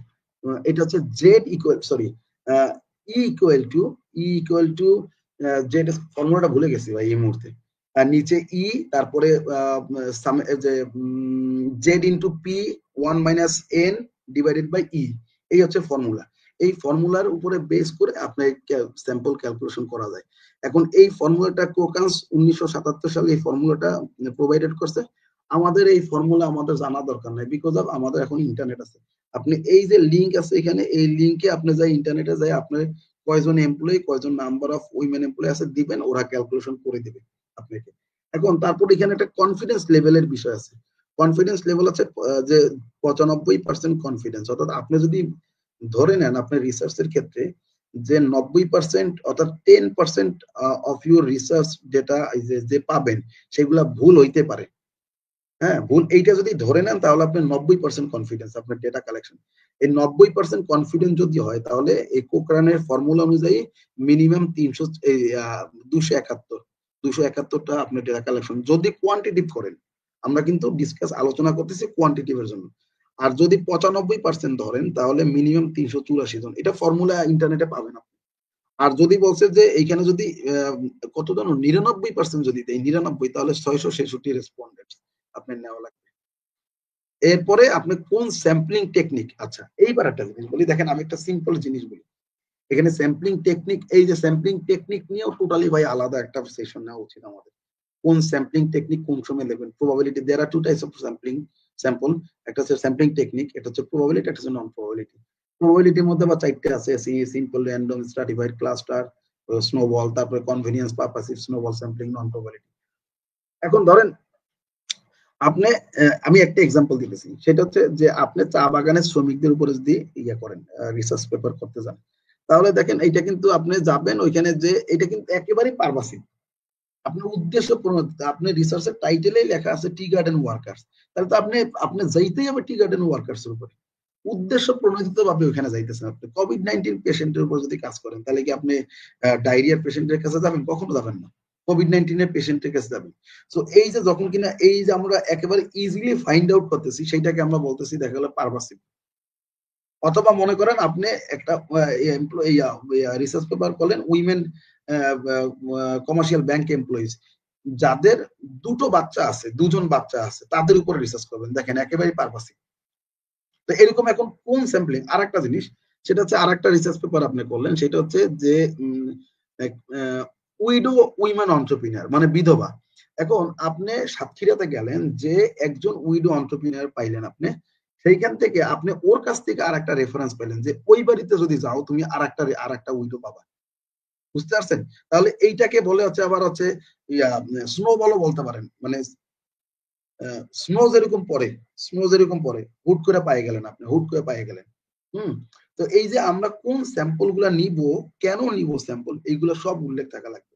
এটা হচ্ছে Z equal, sorry, E equal to Z, ফর্মুলাটা ভুলে গেছি ভাই এই মুহূর্তে। আর নিচে ই, তারপরে যে Z into P 1 minus N divided by E, এই হচ্ছে ফর্মুলা। এই ফর্মুলার উপরে বেস করে আপনার স্যাম্পল ক্যালকুলেশন করা যায়। এখন এই ফর্মুলাটা ক্রোকান্স 1977 সালে এই ফর্মুলাটা প্রোভাইডেড করছে। আমাদের এই ফর্মুলা আমাদের জানা দরকার নাই, বিকজ অফ আমাদের এখন ইন্টারনেট আছে। আপনি এই যে লিঙ্ক আছে এখানে, এই লিঙ্কে আপনি যাই ইন্টারনেটে যাই, আপনার কয়জন এমপ্লয়ি, কয়জন নাম্বার অফ উইমেন এমপ্লয়ি আছে দিবেন, ওরা ক্যালকুলেশন করে দিবে আপনাকে। এখন তারপর এখানে একটা কনফিডেন্স লেভেলের বিষয় আছে। কনফিডেন্স লেভেল আছে যে 95% কনফিডেন্স, অর্থাৎ আপনি যদি ধরে নেন আপনার রিসার্চের ক্ষেত্রে যে 90% অর্থাৎ 10% অফ ইউর রিসার্চ ডেটা যে পাবেন, সেগুলা ভুল হইতে পারে। হ্যাঁ, ভুল, এইটা যদি ধরে নেন, তাহলে আপনার 90% কনফিডেন্স আপনার ডেটা কালেকশন। এই 90% কনফিডেন্স যদি হয়, তাহলে এই কোকরানের ফর্মুলা অনুযায়ী মিনিমাম 271টা আপনার ডেটা কালেকশন, যদি কোয়ান্টিটিভ করেন। আমরা কিন্তু আলোচনা করতেছি কোয়ান্টিটিভের জন্য। আর যদি 95% ধরেন, তাহলে মিনিমাম 384 জন। এটা ফর্মুলা ইন্টারনেটে পাবেন আপনি। আর যদি বলছে যে এইখানে যদি কত জন 99% যদি দেয়, 99, তাহলে 666 রেসপন্ডেন্ট আপনার নেওয়া লাগবে। এরপরে আপনি কোন স্যাম্পলিং টেকনিক, আচ্ছা এইবার একটা জিনিস বলি, দেখেন আমি একটা সিম্পল জিনিস বলি। এখানে স্যাম্পলিং টেকনিক, এই যে স্যাম্পলিং টেকনিক নিয়েও টোটালি ভাই আলাদা একটা সেশন নেওয়া উচিত আমাদের। কোন স্যাম্পলিং টেকনিক কোন সময় নেবেন, probability, there are two types of sample. একটা হচ্ছে স্যাম্পলিং টেকনিক, এটা হচ্ছে প্রবাবিলিটি, একটা হচ্ছে নন প্রবাবিলিটি। প্রবাবিলিটির মধ্যে বা 4টে আছে, simple, random, stratified, cluster, snowball, তারপরে কনভেনিয়েন্স পারপাসিভ, স্নোবল স্যাম্পলিং, নন প্রবাবিলিটি। এখন ধরেন আপনি, আমি একটা এক্সাম্পল দিতেছি, সেটা হচ্ছে যে আপনি চা বাগানের শ্রমিকদের উপরে যদি ইয়ে করেন, রিসার্চ পেপার করতে যান, তাহলে দেখেন এইটা কিন্তু আপনি যাবেন ওইখানে, যে এটা কিন্তু একেবারেই পারপাসিভ। আপনার উদ্দেশ্য প্রণোদিত, আপনার রিসার্চের টাইটেলেই লেখা আছে টি গার্ডেন ওয়ার্কার্স, তাহলে তো আপনি যাইতেই হবে টি গার্ডেন ওয়ার্কার্স এর উপরে। উদ্দেশ্য প্রণোদিত ভাবে ওখানে যাইতেছেন। আপনি কোভিড-19 পেশেন্টের উপর যদি কাজ করেন তাহলে কি আপনি ডায়রিয়ার পেশেন্টের কাছে যাবেন? কখনো যাবেন না। কোভিড-19 এর পেশেন্টের কাছে যাবেন। সো এই যে যখন কিনা এই যে আমরা একেবারে ইজিলি ফাইন্ড আউট করতেছি সেটাকে আমরা বলতেছি দেখা গেল পারভাসিভ। অথবা মনে করেন আপনি একটা রিসার্চ পেপার করলেন উইমেন কমার্শিয়াল ব্যাংক এমপ্লয়িজ যাদের দুজন বাচ্চা আছে তাদের উপরে রিসার্চ করবেন, দেখেন একেবারে পারপাসিভ। তো এরকম এখন কোন স্যাম্পলিং, আর একটা জিনিস সেটা হচ্ছে আর একটা রিসার্চ পেপার আপনি করলেন, সেটা হচ্ছে যে উইডো উইমেন অন্টারপ্রিনার মানে বিধবা। এখন আপনি সাতক্ষীরাতে গেলেন, যে একজন উইডো অন্টারপ্রিনার পাইলেন আপনি, সেইখান থেকে আপনি ওর কাছ থেকে আর একটা রেফারেন্স পেলেন যে ওই বাড়িতে যদি যাও তুমি আর একটা উইডো পাবা। বুঝতে পারছেন? তাহলে এইটাকে বলে হচ্ছে আবার হচ্ছে স্নোবলও বলতে পারেন, মানে স্নো যেরকম পরে হুট করে পেয়ে গেলেন, আপনি হুট করে পেয়ে গেলেন। তো এই যে আমরা কোন স্যাম্পল গুলা নিব, কেন নিব স্যাম্পল, এইগুলো সব উল্লেখ থাকা লাগবে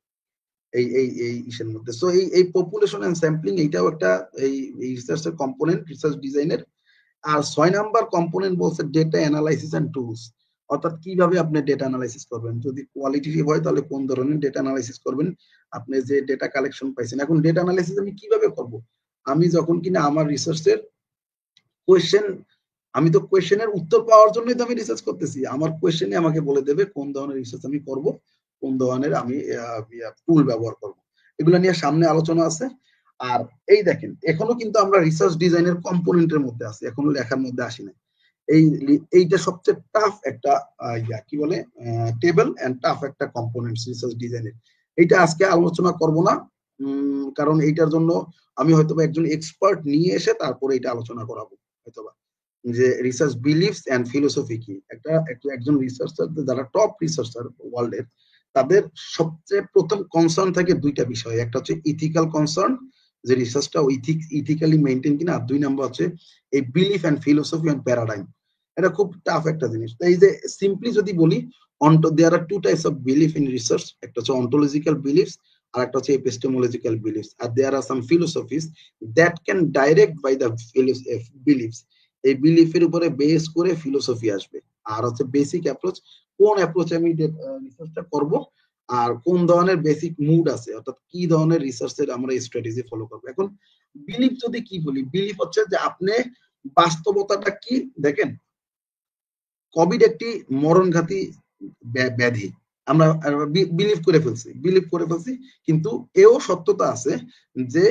এই ইসের মধ্যে। সো এই পপুলেশন এন্ড স্যাম্পলিং এইটাও একটা এই রিসার্চের কম্পোনেন্ট, রিসার্চ ডিজাইনের। আর 6 নাম্বার কম্পোনেন্ট বলছে ডেটা অ্যানালাইসিস এন্ড টুলস, অর্থাৎ কিভাবে আপনি ডেটা অ্যানালাইসিস করবেন। যদি কোয়ালিটেটিভ হয় তাহলে কোন ধরনের ডেটা অ্যানালাইসিস করবেন, আপনি যে ডেটা কালেকশন পাইছেন। এখন ডেটা অ্যানালাইসিস আমি কিভাবে করব? আমি যখন কিনা আমার রিসার্চের কোয়েশ্চেন, আমি তো কোয়েশ্চেনের উত্তর পাওয়ার জন্যই তো আমি রিসার্চ করতেছি। আমার কোয়েশ্চেনে আমাকে বলে দেবে কোন ধরনের রিসার্চ আমি করব, কোন ধরনের আমি টুল ব্যবহার করব। এগুলো নিয়ে সামনে আলোচনা আছে। আর এই দেখেন এখনো কিন্তু আমরা রিসার্চ ডিজাইনের কম্পোনেন্টের মধ্যে আছি, এখনো লেখার মধ্যে আসি না। এইটা সবচেয়ে টাফ একটা কি বলে টেবল এন্ড টাফ একটা কম্পোনেন্ট রিসার্চ ডিজাইনের। এইটা আজকে আলোচনা করব না, কারণ এইটার জন্য আমি হয়তোবা একজন এক্সপার্ট নিয়ে এসে তারপরে এটা আলোচনা করাবো হয়তোবা, যে রিসার্চ বিলিফস এন্ড ফিলোসফি কি। একজন রিসার্চার যারা টপ রিসার্চার ওয়ার্ল্ডের, তাদের সবচেয়ে প্রথম কনসার্ন থাকে দুইটা বিষয়, একটা হচ্ছে ইথিক্যাল কনসার্ন, যে রিসার্চটা ইথিক্যালি মেইনটেইন কিনা, আর 2 নাম্বার হচ্ছে এই belief and philosophy and paradigm. এটা খুব টাফ একটা জিনিস। এই যে সিম্পলি যদি বলি, there are 2 types of belief in research, একটা হচ্ছে অন্টোলজিক্যাল বিলিফস আর একটা হচ্ছে এপিস্টেমোলজিক্যাল বিলিফস। আর there are some philosophies that can direct by the beliefs, এই বিলিফের উপরে বেস করে ফিলোসফি আসবে। আর হচ্ছে বেসিক অ্যাপ্রোচ, কোন অ্যাপ্রোচে আমি রিসার্চটা করব, আর কোন ধরনের বেসিক মুড আছে, অর্থাৎ কি ধরনের রিসার্চের আমরা স্ট্র্যাটেজি ফলো করব। এখন বিলিফ যদি কি বলি, বিলিফ হচ্ছে যে আপনি বাস্তবতাটা কি দেখেন। কোভিড একটি মরণঘাতী ব্যাধি, আমরা বিলিভ করে ফেলছি, কিন্তু এও সত্যতা আছে যে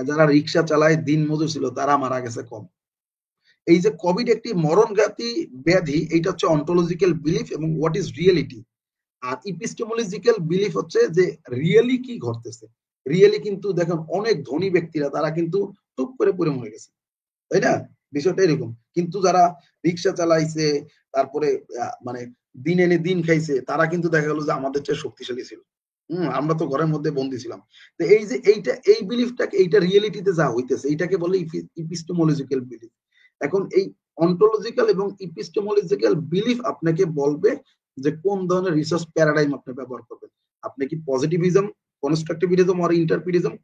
যারা রিক্সা চালায়, দিন মজুর ছিল, তারা মারা গেছে কম। এই যে কোভিড একটি মরণঘাতী ব্যাধি, এইটা হচ্ছে অন্টোলজিক্যাল বিলিফ এবং হোয়াট ইজ রিয়েলিটি। আর ইপিস্টেমোলজিক্যাল বিলিফ হচ্ছে যে রিয়েলি কি ঘটতেছে। রিয়েলি কিন্তু দেখেন অনেক ধনী ব্যক্তিরা তারা কিন্তু টুক করে পড়ে মরে গেছে, তাই না? বিষয়টা এরকম। কিন্তু যারা রিক্সা চালাইছে, তারপরে মানে দিন এনে দিন খাইছে, তারা কিন্তু দেখা গেল যে আমাদের চেয়ে শক্তিশালী ছিল। আমরা তো ঘরের মধ্যে বন্দী ছিলাম। তো এই যে এই বিলিফটাকে, এইটা রিয়েলিটিতে যা হইতেছে, এইটাকে বলে ইপিস্টেমোলজিক্যাল বিলিফ। এখন এই অন্টোলজিক্যাল এবং ইপিস্টেমোলজিক্যাল বিলিফ আপনাকে বলবে যে কোন ধরনের রিসার্চ প্যারাডাইম আপনি ব্যবহার করবেন। আপনি কি পজিটিভিজম, কনস্ট্রাকটিভিজম আর ইন্টারপ্রিটিজম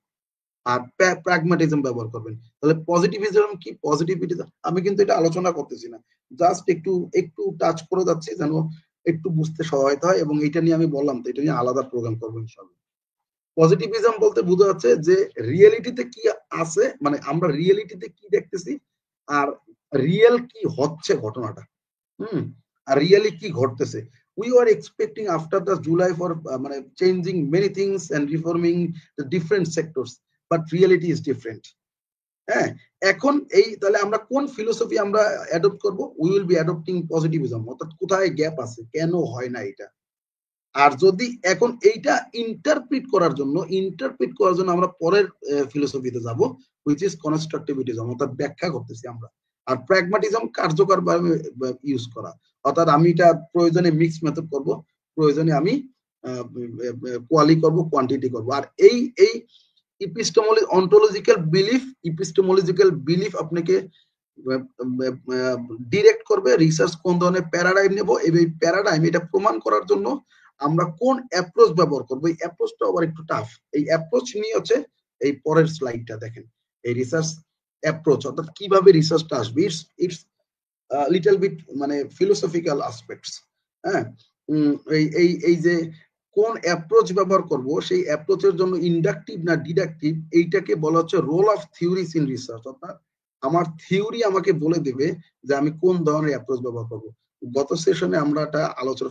আর প্র্যাগম্যাটিজম ব্যবহার করবেন। তাহলে পজিটিভিজম কি, পজিটিভিটিজম আমি কিন্তু এটা আলোচনা করতেছি না, জাস্ট একটু টাচ করে যাচ্ছি যেন একটু বুঝতে সহায়তা হয়। এবং এটা নিয়ে আমি বললাম তো এটা নিয়ে আলাদা প্রোগ্রাম করবো ইনশাআল্লাহ। পজিটিভিজম বলতে বোঝা যাচ্ছে যে রিয়েলিটিতে কি আছে, মানে আমরা রিয়েলিটিতে কি দেখতেছি আর রিয়েল কি হচ্ছে ঘটনাটা, আর রিয়েলি কি ঘটতেছে। We were expecting after the July for মানে changing many things and reforming the different sectors, but reality is different. হ্যাঁ, এখন এই তাহলে আমরা কোন ফিলোসফি আমরা অ্যাডপ্ট করব? We will be adopting positivism, অর্থাৎ কোথায় গ্যাপ আছে, কেন হয় না এটা। আর যদি এখন এইটা ইন্টারপ্রিট করার জন্য আমরা পরের ফিলোসফিতে যাব, which is constructivism, অর্থাৎ ব্যাখ্যা করতেছি আমরা। আর প্র্যাগম্যাটিজম কার্যকরভাবে ইউজ করা, অর্থাৎ আমি এটা প্রয়োজনে মিক্স মেথড করব, প্রয়োজনে আমি কোয়ালি করব, কোয়ান্টিটি করব। আর এই ইপিস্টেমোলজিক্যাল বিলিফ আপনাকে ডিরেক্ট করবে রিসার্চ কোন ধরনের প্যারাডাইম নেব, এই প্যারাডাইম এটা প্রমাণ করার জন্য আমরা কোন অ্যাপ্রোচ ব্যবহার করবো। এই অ্যাপ্রোচটা আবার একটু টাফ। এই অ্যাপ্রোচ নিয়ে হচ্ছে এই পরের স্লাইডটা দেখেন, এই রিসার্চ অ্যাপ্রোচ, অর্থাৎ কিভাবে রিসার্চটা আসবে। ইটস লিটল বিট মানে ফিলোসফিক্যাল অ্যাসপেক্টস। হ্যাঁ, এই যে কোন অ্যাপ্রোচ ব্যবহার করব, সেই অ্যাপ্রোচের জন্য ইন্ডাকটিভ না ডিডাকটিভ, এইটাকে বলা হচ্ছে role of theories in research. অর্থাৎ আমার থিওরি আমাকে বলে দেবে যে আমি কোন ধরনের অ্যাপ্রোচ ব্যবহার করব। গত সেশনে আমরা একটা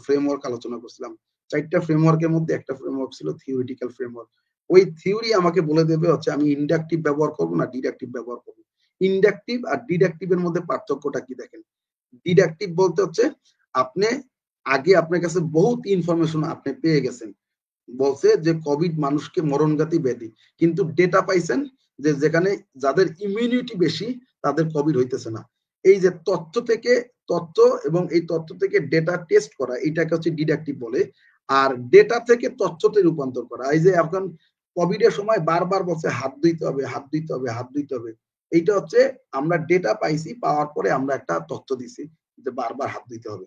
ফ্রেমওয়ার্ক আলোচনা করছিলাম। 4টা ফ্রেমওয়ার্কের মধ্যে একটা ফ্রেমওয়ার্ক ছিল থিওরিটিক্যাল ফ্রেমওয়ার্ক। ওই থিওরি আমাকে বলে দেবে হচ্ছে আমি ইন্ডাকটিভ ব্যবহার করব না ডিডাকটিভ ব্যবহার করব। ইন্ডাকটিভ আর ডিডাকটিভের মধ্যে পার্থক্যটা কি দেখেন। ডিডাকটিভ বলতে হচ্ছে আপনি আগে আপনার কাছে বহুত ইনফরমেশন আপনি পেয়ে গেছেন, বলছে যে কোভিড মানুষকে মরণঘাতী ব্যাধি, কিন্তু ডেটা পাইছেন যে যেখানে যাদের ইমিউনিটি বেশি তাদের কোভিড হইতেছে না। এই যে তথ্য এবং এই তথ্য থেকে ডেটা টেস্ট করা, এটাকে হচ্ছে ডিডাকটিভ বলে। আর ডেটা থেকে তথ্যতে রূপান্তর করা, এই যে এখন কোভিড এর সময় বারবার বলছে হাত ধুইতে হবে, হাত ধুইতে হবে, হাত ধুইতে হবে, এইটা হচ্ছে আমরা ডেটা পাইছি, পাওয়ার পরে আমরা একটা তথ্য দিছি যে বারবার হাত ধুইতে হবে।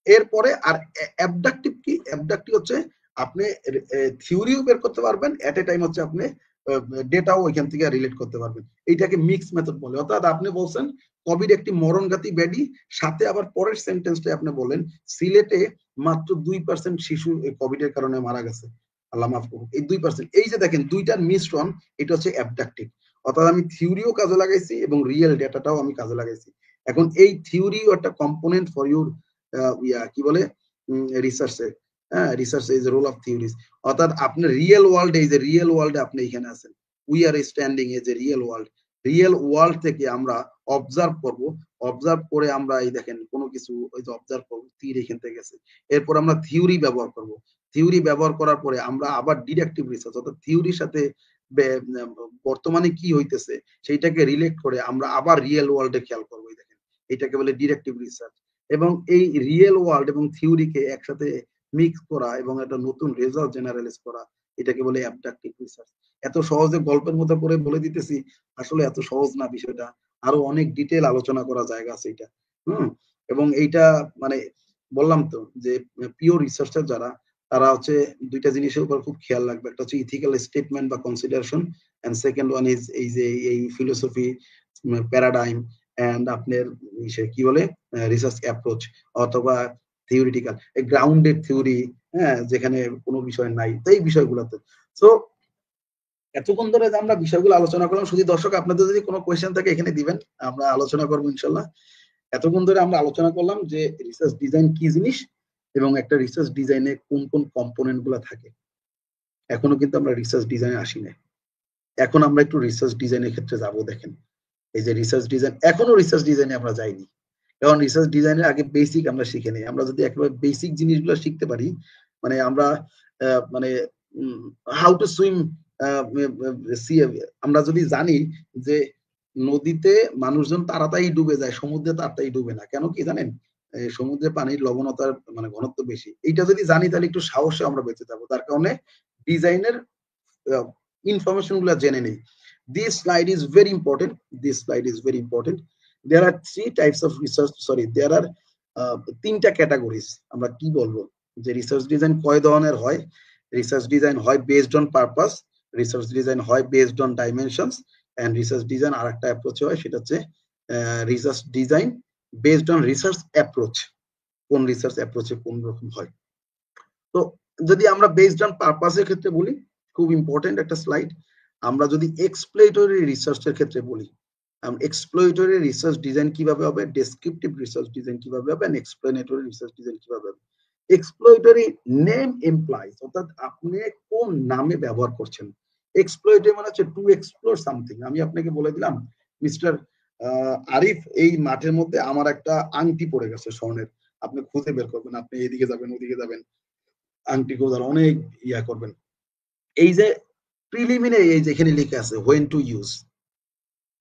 এরপরে আর অ্যাবডাকটিভ কি? অ্যাবডাকটিভ হচ্ছে আপনি থিওরিও বের করতে পারবেন, এট এ টাইম হচ্ছে আপনি ডেটাও ওইখান থেকে রিলেট করতে পারবেন। এইটাকে মিক্স মেথড বলে। অর্থাৎ আপনি বলছেন কোভিড একটি মরণঘাতী ব্যাধি, সাথে আবার পরের সেন্টেন্সটা আপনি বলেন সিলেটে মাত্র 2% শিশু কোভিড এর কারণে মারা গেছে, আল্লাহ মাফ করুন। এই 2%, এই যে দেখেন দুইটার মিশ্রণ, এটা হচ্ছে অ্যাবডাকটিভ। অর্থাৎ আমি থিওরিও কাজে লাগাইছি এবং রিয়েল ডেটাটাও আমি কাজে লাগাইছি। এখন এই থিওরিও একটা কম্পোনেন্ট ফর ইউর কি বলে রিসার্চে। হ্যাঁ, research is role of theories. অর্থাৎ আপনি রিয়েল ওয়ার্ল্ডে, এই যে রিয়েল ওয়ার্ল্ডে আপনি এখানে আছেন, we are standing as a real world. Real world থেকে আমরা অবজার্ভ করব, অবজার্ভ করে আমরা এই দেখেন কোনো কিছু ওই যে অবজার্ভ করবো, তীর এখান থেকে গেছে, এরপর আমরা থিওরি ব্যবহার করব। থিওরি ব্যবহার করার পরে আমরা আবার ডিডাকটিভ রিসার্চ, অর্থাৎ থিওরির সাথে বর্তমানে কি হইতেছে সেইটাকে রিলেট করে আমরা আবার রিয়েল ওয়ার্ল্ডে খেয়াল করবো। দেখেন এটাকে বলে ডিডাকটিভ রিসার্চ। এবং এই রিয়েল ওয়ার্ল্ড এবং থিওরিকে একসাথে মিক্স করা এবং একটা নতুন রেজাল্ট জেনারেলাইজ করা, এটাকে বলে অ্যাবডাকটিভ রিসার্চ। এত সহজে গল্পের মতো করে বলে দিতেছি, আসলে এত সহজ না বিষয়টা, আরো অনেক ডিটেল আলোচনা করা জায়গা আছে এটা। এবং এইটা মানে বললাম তো যে পিওর রিসার্চার যারা, তারা হচ্ছে দুইটা জিনিসের উপর খুব খেয়াল রাখবে। একটা হচ্ছে ইথিক্যাল স্টেটমেন্ট বা consideration, and second one is এই যে এই ফিলোসফি প্যারাডাইম এন্ড আপনার কি বলে রিসার্চ অ্যাপ্রোচ, অথবা থিওরিটিক্যাল গ্রাউন্ডেড থিওরি, হ্যাঁ, যেখানে কোনো বিষয় নাই, তো এই বিষয়গুলোতে। সো এতক্ষণ ধরে আমরা বিষয়গুলো আলোচনা করলাম। শুধু দর্শক আপনাদের যদি কোনো কোয়েশ্চেন থাকে এখানে দিবেন, আমরা আলোচনা করবো ইনশাল্লাহ। এতক্ষণ ধরে আমরা আলোচনা করলাম যে রিসার্চ ডিজাইন কি জিনিস এবং একটা রিসার্চ ডিজাইনে কোন কোন কম্পোনেন্ট গুলা থাকে। এখনো কিন্তু আমরা রিসার্চ ডিজাইনে আসি না, এখন আমরা একটু রিসার্চ ডিজাইনের ক্ষেত্রে যাব। দেখেন এই যে রিসার্চ ডিজাইন, এখনো রিসার্চ ডিজাইনে আমরা যাইনি, কারণ রিসার্চ ডিজাইনের আগে বেসিক আমরা শিখে নিই। আমরা যদি একেবারে বেসিক জিনিসগুলো শিখতে পারি, মানে আমরা মানে হাউ টু সুইম, আমরা যদি জানি যে নদীতে মানুষজন তাড়াতাড়ি ডুবে যায়, সমুদ্রে তাড়াতাড়ি ডুবে না, কেন কি জানেন? সমুদ্রে পানির লবণতার মানে ঘনত্ব বেশি। এইটা যদি জানি তাহলে একটু সাহসে আমরা বেঁচে যাবো। তার কারণে ডিজাইনের ইনফরমেশন গুলা জেনে নেই। This slide is very important. This slide is very important. There are three types of research. Sorry, there are তিনটা ক্যাটাগরিজ। আমরা কি বলবো যে রিসার্চ ডিজাইন কয় ধরনের হয়? রিসার্চ ডিজাইন হয় based on purpose, research design হয় based on dimensions, and research design আর একটা অ্যাপ্রোচ হয়, সেটা হচ্ছে research design based on research approach. কোন রিসার্চ অ্যাপ্রোচে কোন রকম হয়। তো যদি আমরা বেসড অন পারপাসের ক্ষেত্রে বলি, খুব ইম্পর্টেন্ট একটা স্লাইড। আমরা যদি এক্সপ্লোরেটরি রিসার্চের ক্ষেত্রে বলি, এক্সপ্লোরেটরি রিসার্চ ডিজাইন কিভাবে হবে, ডেসক্রিপটিভ রিসার্চ ডিজাইন কিভাবে হবে, এন্ড এক্সপ্লেনেটরি রিসার্চ ডিজাইন কিভাবে হবে। এক্সপ্লোরেটরি নেম এমপ্লয়িজ, অর্থাৎ আপনি কোন নামে ব্যবহার করছেন। এক্সপ্লোরেটরি মানে হচ্ছে টু এক্সপ্লোর সামথিং। আমি আপনাকে বলে দিলাম মিস্টার আরিফ, এই মাঠের মধ্যে আমার একটা আংটি পড়ে গেছে স্বর্ণের, আপনি খুঁজে বের করবেন, আপনি এদিকে যাবেন ওদিকে যাবেন, আংটি খোঁজার অনেক ইয়া করবেন। এই যে প্রিলিমিনারি, এই যে এখানে লিখে আছে হোয়েন টু ইউজ,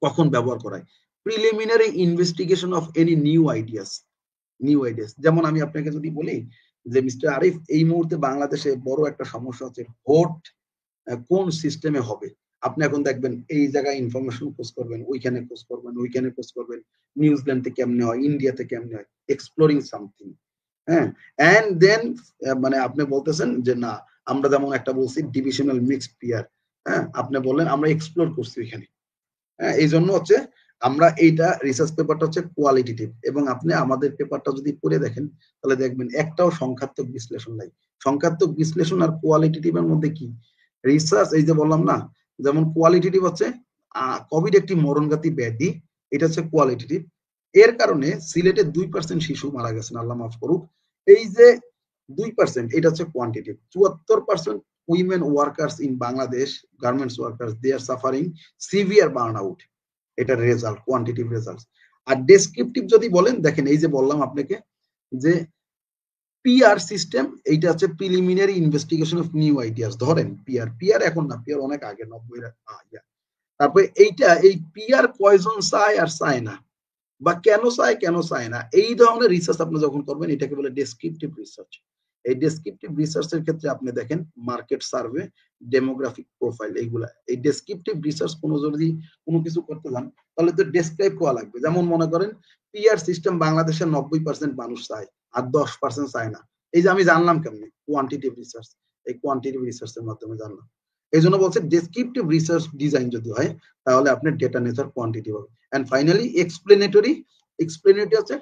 কখন ব্যবহার করায়। Preliminary investigation of any new ideas. যেমন আমি আপনাকে যদি বলি যে মিস্টার আরিফ, এই মুহূর্তে বাংলাদেশে বড় একটা সমস্যা হচ্ছে ভোট কোন সিস্টেমে হবে। আপনি এখন দেখবেন এই জায়গায় ইনফরমেশন খোঁজ করবেন, ওইখানে খোঁজ করবেন, ওইখানে খোঁজ করবেন, নিউজিল্যান্ডে কেমনে হয়, ইন্ডিয়াতে কেমনে হয়, এক্সপ্লোরিং সামথিং। হ্যাঁ, এন্ড দেন মানে আপনি বলতেছেন যে না, আমরা যেমন একটা বলছি ডিভিশনাল মিক্সড পেয়ার, হ্যাঁ, আপনি বললেন আমরা এক্সপ্লোর করছি ওইখানে। হ্যাঁ, এই জন্য হচ্ছে আমরা এইটা রিসার্চ পেপারটা হচ্ছে কোয়ালিটেটিভ, এবং আপনি আমাদের পেপারটা যদি পড়ে দেখেন তাহলে দেখবেন একটাও সংখ্যাত্মক বিশ্লেষণ নাই। সংখ্যাত্মক বিশ্লেষণ আর কোয়ালিটেটিভের মধ্যে কি রিসার্চ, এই যে বললাম না, যেমন কোয়ালিটেটিভ হচ্ছে কোভিড একটি মরণঘাতী ব্যাধি, এটা হচ্ছে কোয়ালিটেটিভ। এর কারণে সিলেটে 2% শিশু মারা গেছেন, আল্লাহ মাফ করুক। এই যে 2%, এটা হচ্ছে quantitative. 74% women workers in Bangladesh, garments workers, they are suffering severe burn out. এটার রেজাল্ট, কোয়ান্টিটিভ রেজাল্ট। আর ডেসক্রিপটিভ যদি বলেন, দেখেন এই যে বললাম আপনাকে যে পিআর সিস্টেম, এইটা হচ্ছে preliminary investigation of new ideas. ধরেন পিআর এখন না, পিআর অনেক আগে, 90-এর। তারপরে এইটা, এই পিআর কয়জন চায় আর চায় না, বা কেন চায় না, এই ধরনের রিসার্চ আপনি যখন করবেন এটাকে বলে ডেসক্রিপটিভ রিসার্চ। এই ডেসক্রিপটিভ রিসার্চের ক্ষেত্রে আপনি দেখেন মার্কেট সার্ভে, ডেমোগ্রাফিক প্রোফাইল, এইগুলা। এই ডেসক্রিপটিভ রিসার্চ যদি কোনো কিছু করতে যান তাহলে তো ডেসক্রাইব করা লাগবে। যেমন মনে করেন পিআর সিস্টেম বাংলাদেশের 90% মানুষ চায় আর 10% চায় না। এই যে আমি জানলাম কেমনে, কোয়ান্টিটিভ রিসার্চ, এই কোয়ান্টিটিভ রিসার্চের মাধ্যমে জানলাম। এই জন্য বলছে ডেসক্রিপটিভ রিসার্চ ডিজাইন যদি হয় তাহলে আপনার ডেটা নেচার কোয়ান্টিটিভ হবে। এন্ড ফাইনালি এক্সপ্লেনেটরি হচ্ছে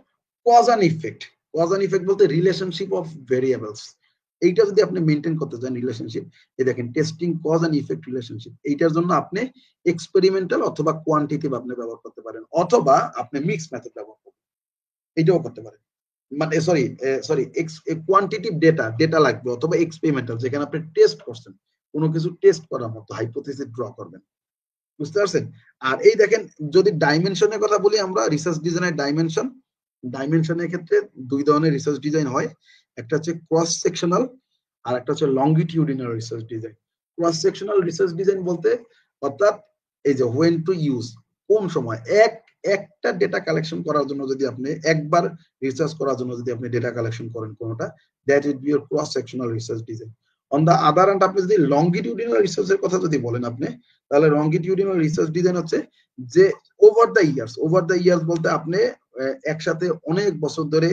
cause and effect. Cause and effect বলতে রিলেশনশিপ অফ ভেরিয়েবলস, এইটা যদি আপনি মেনটেন করতে চান রিলেশনশিপ, এই দেখেন testing cause and effect relationship, এইটার জন্য আপনি এক্সপেরিমেন্টাল অথবা কোয়ান্টিটিভ আপনি ব্যবহার করতে পারেন, অথবা আপনি মিক্স মেথড ব্যবহার করবেন, এইটাও করতে পারেন। মানে সরি কোয়ান্টিটিভ ডেটা লাগবে, অথবা এক্সপেরিমেন্টাল, যেখানে আপনি টেস্ট করছেন, কোনো কিছু টেস্ট করার মতো হাইপোথিসিস ড্র করবেন। বুঝতে পারছেন? আর এই দেখেন, যদি ডাইমেনশনের কথা বলি আমরা, রিসার্চ ডিজাইনের ডাইমেনশনের ক্ষেত্রে দুই ধরনের রিসার্চ ডিজাইন হয়। একটা হচ্ছে ক্রস সেকশনাল, আর একটা হচ্ছে longitudinal research design. Cross sectional research design বলতে, অর্থাৎ এই যে হোয়েন টু ইউজ, কোন সময় একটা ডেটা কালেকশন করার জন্য যদি আপনি একবার রিসার্চ করার জন্য যদি আপনি ডেটা কালেকশন করেন কোনটা, that would be your cross sectional research design. On the other hand, আপনি যদি লংগিটিউডিনাল রিসার্চের কথা যদি বলেন আপনি, তাহলে লংগিটিউডিনাল রিসার্চ ডিজাইন হচ্ছে যে ওভার দ্য ইয়ার্স বলতে আপনি একসাথে অনেক বছর ধরে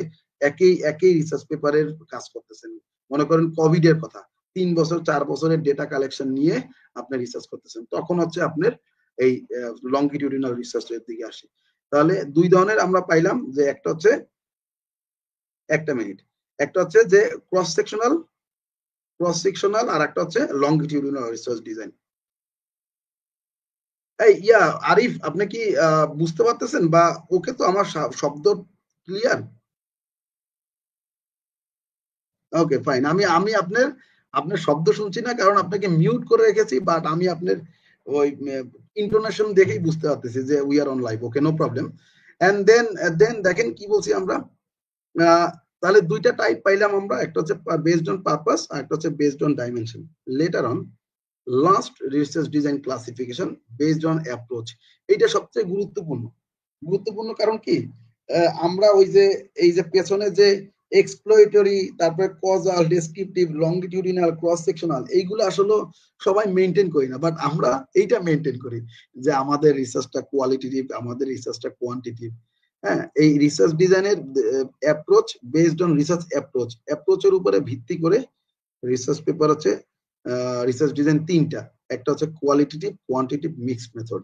একই রিসার্চ পেপারের কাজ করতেছেন। মনে করেন কোভিড এর কথা, 3 বছর 4 বছরের ডেটা কালেকশন নিয়ে আপনি রিসার্চ করতেছেন, তখন হচ্ছে আপনার এই লংগিটিউডিনাল রিসার্চের দিকে আসে। তাহলে দুই ধরনের আমরা পাইলাম, যে একটা হচ্ছে একটা হচ্ছে যে ক্রস সেকশনাল, আর একটা হচ্ছে লংগিটিউডিনাল রিসার্চ ডিজাইন। এই আরিফ, আপনি কি বুঝতে পারতেছেন, বা ওকে তো আমার শব্দ ক্লিয়ার? Okay fine. আমি আপনার শব্দ শুনছি না, কারণ আপনাকে মিউট করে রেখেছি, বাট আমি আপনার ওই ইন্টোনেশন দেখেই বুঝতে পারতেছি যে we are on live. Okay, no problem. And then দেখেন কি বলছি আমরা। তাহলে দুইটা টাইপ পাইলাম আমরা, একটা হচ্ছে বেসড অন পারপাস, আর একটা হচ্ছে based on dimension. Letter on last research design classification based on approach, এইটা সবচেয়ে গুরুত্বপূর্ণ। কারণ কি, আমরা ওই যে এই যে পেছনে যে এক্সপ্লয়টরি, তারপরে causal, descriptive, longitudinal, cross sectional, এইগুলো আসলে সবাই মেনটেন করি না, বাট আমরা এইটা মেনটেন করি যে আমাদের রিসার্চটা কোয়ালিটেটিভ, আমাদের রিসার্চটা কোয়ান্টিটিভ। হ্যাঁ, এই রিসার্চ ডিজাইনের অ্যাপ্রোচ বেসড অন রিসার্চ অ্যাপ্রোচের উপরে ভিত্তি করে রিসার্চ পেপার হচ্ছে রিসার্চ ডিজাইন তিনটা, একটা হচ্ছে কোয়ালিটেটিভ, কোয়ান্টিটিভ, মিক্সড মেথড।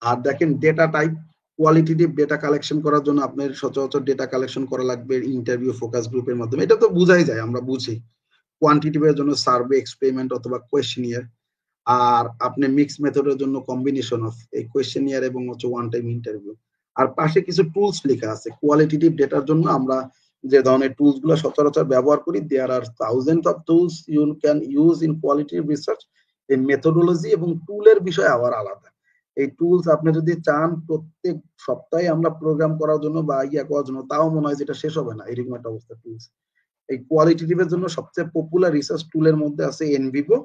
আর দেখেন data type, qualitative data collection করার জন্য আপনার সচরাচর ডেটা কালেকশন করা লাগবে ইন্টারভিউ, ফোকাস গ্রুপের মাধ্যমে, এটা তো বোঝাই যায়, আমরা বুঝি। কোয়ান্টিটিভের জন্য সার্ভে, এক্সপেরিমেন্ট অথবা কোয়েশ্চেনিয়ার। আর আপনি মিক্স মেথডের জন্য কম্বিনেশন অফ এই কোয়েশ্চেনিয়ার এবং হচ্ছে ওয়ান টাইম ইন্টারভিউ। আর পাশে কিছু টুলস লেখা আছে কোয়ালিটেটিভ ডেটার জন্য। আমরা যে ধরনের টুলস গুলো সচরাচর ব্যবহার করি, there are thousand of tools you can use in qualitative research. এই মেথোডোলজি এবং টুলের বিষয় আবার আলাদা। এই টুলস আপনি যদি চান প্রত্যেক সপ্তাহে আমরা প্রোগ্রাম করার জন্য বা করার জন্য, তাও মনে হয় যেটা শেষ হবে না, এরকম একটা অবস্থা টুলস। এই কোয়ালিটেটিভের জন্য সবচেয়ে পপুলার রিসার্চ টুলের মধ্যে আছে এনভিভো,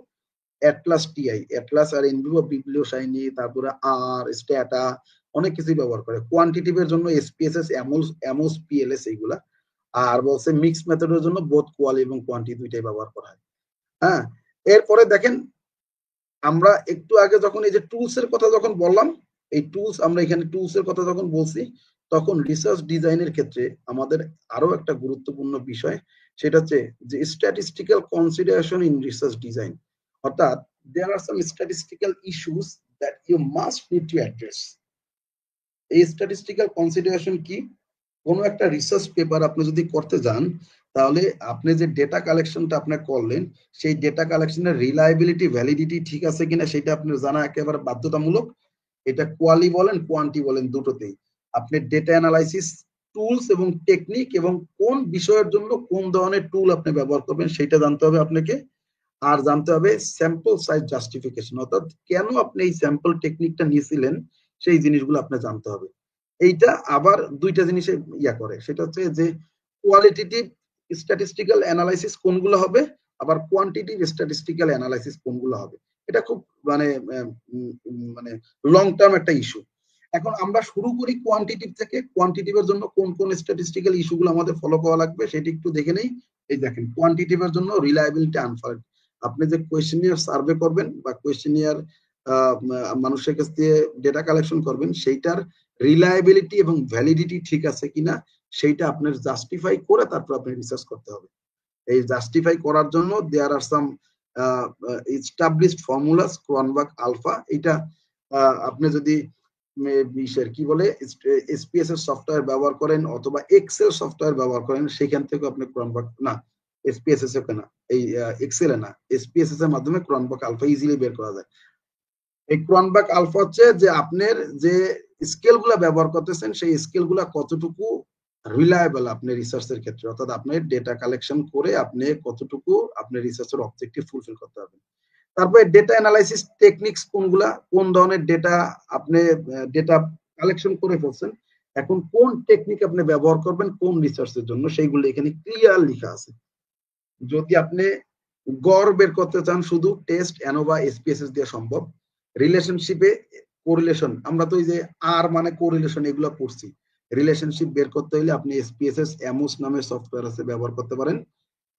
অ্যাটলাস টিআই, অ্যাটলাস আর এনভিভো, বিবলিওশাইনি, তারপরে আর স্ট্যাটা, অনেক কিছুই ব্যবহার করে। কোয়ান্টিটিভের জন্য এসপিএসএস, অ্যামোস, পিএলএস, এইগুলা। আর বলছে মিক্স মেথডের জন্য বোথ কোয়ালি এবং কোয়ান্টি দুইটাই ব্যবহার করা হয়। হ্যাঁ, এরপরে দেখেন আমরা একটু আগে যখন এই যে টুলস এর কথা যখন বললাম, এই টুলস, আমরা এখানে টুলস এর কথা যখন বলছি, তখন রিসার্চ ডিজাইনের ক্ষেত্রে আমাদের আরো একটা গুরুত্বপূর্ণ বিষয়, সেটা হচ্ছে যে statistical consideration in research design. অর্থাৎ there are some statistical issues that you must need to address. এই স্ট্যাটিস্টিক্যাল কনসিডারেশন কি? কোনো একটা রিসার্চ পেপার আপনি যদি করতে যান, তাহলে আপনি যে ডেটা কালেকশনটা আপনি করলেন, সেই ডেটা কালেকশনের রিলায়েবিলিটি, ভ্যালিডিটি ঠিক আছে কিনা সেটা আপনার জানা একেবারে বাধ্যতামূলক। এটা কোয়ালি বলেন, কোয়ান্টি বলেন, দুটোতেই। আপনি ডেটা অ্যানালাইসিস টুলস এবং টেকনিক এবং কোন বিষয়ের জন্য কোন ধরনের টুল আপনি ব্যবহার করবেন সেটা জানতে হবে আপনাকে। আর জানতে হবে স্যাম্পল সাইজ জাস্টিফিকেশন, অর্থাৎ কেন আপনি এই স্যাম্পল টেকনিকটা নিয়েছিলেন সেই জিনিসগুলো আপনি জানতে হবে। এইটা আবার দুইটা জিনিসে ইয়া করে, সেটা হচ্ছে যে কোয়ালিটেটিভ স্ট্যাটিস্টিক্যাল অ্যানালাইসিস কোনগুলো হবে, আবার কোয়ান্টিটিভ স্ট্যাটিস্টিক্যাল অ্যানালাইসিস কোনগুলো হবে। এটা খুব মানে মানে লং টার্ম একটা ইস্যু। এখন আমরা শুরু করি কোয়ান্টিটিভ থেকে। কোয়ান্টিটিভের জন্য কোন কোন স্ট্যাটিস্টিক্যাল ইস্যুগুলো আমাদের ফলো করা লাগবে সেটা একটু দেখে নেই। এই দেখেন, কোয়ান্টিটিভের জন্য রিলায়েবিলিটি আনফারেড। আপনি যে কোয়েশ্চেনিয়ার সার্ভে করবেন বা কোয়েশ্চেনিয়ার মানুষের কাছ থেকে ডেটা কালেকশন করবেন, সেইটার রিলায়েবিলিটি এবং ভ্যালিডিটি ঠিক আছে কিনা সেইটা আপনার জাস্টিফাই করে তারপর আপনি রিসার্চ করতে হবে। এই জাস্টিফাই করার জন্য দেয়ার are some established formulas, ক্রনবার্গ alpha. এটা আপনি যদি কি বলে এসপিএস এর সফটওয়্যার ব্যবহার করেন অথবা এক্সেল সফটওয়্যার ব্যবহার করেন, সেখান থেকে আপনি ক্রনবার্গ না এসপিএসএস এর না, এই এক্সেল এ না, এসপিএসএস এর মাধ্যমে ক্রনবার্গ আলফা ইজিলি বের করা যায়। এই ক্রনবার্গ আলফা হচ্ছে যে আপনার যে স্কেল গুলা ব্যবহার করতেছেন সেই স্কেল গুলা কতটুকু রিলায়েবল আপনার রিসার্চের ক্ষেত্রে, অর্থাৎ আপনার ডেটা কালেকশন করে আপনি কতটুকু আপনার রিসার্চের অবজেক্টিভ ফুলফিল করতে পারবেন। তারপরে ডেটা অ্যানালাইসিস টেকনিক্স কোনগুলা, কোন ধরনের ডেটা আপনি ডেটা কালেকশন করে ফেলছেন, এখন কোন টেকনিক আপনি ব্যবহার করবেন কোন রিসার্চের জন্য সেইগুলো এখানে ক্লিয়ার লেখা আছে। যদি আপনি গড় বের করতে চান শুধু টেস্ট, অ্যানোভা, এসপিএসএস দিয়ে সম্ভব। রিলেশনশিপে কোরিলেশন, আমরা তো এই যে আর মানে কোরিলেশন এগুলো পড়ছি। রিলেশনশিপ বের করতে হলে আপনি এসপিএসএস অ্যামোস নামের সফটওয়্যার আছে ব্যবহার করতে পারেন।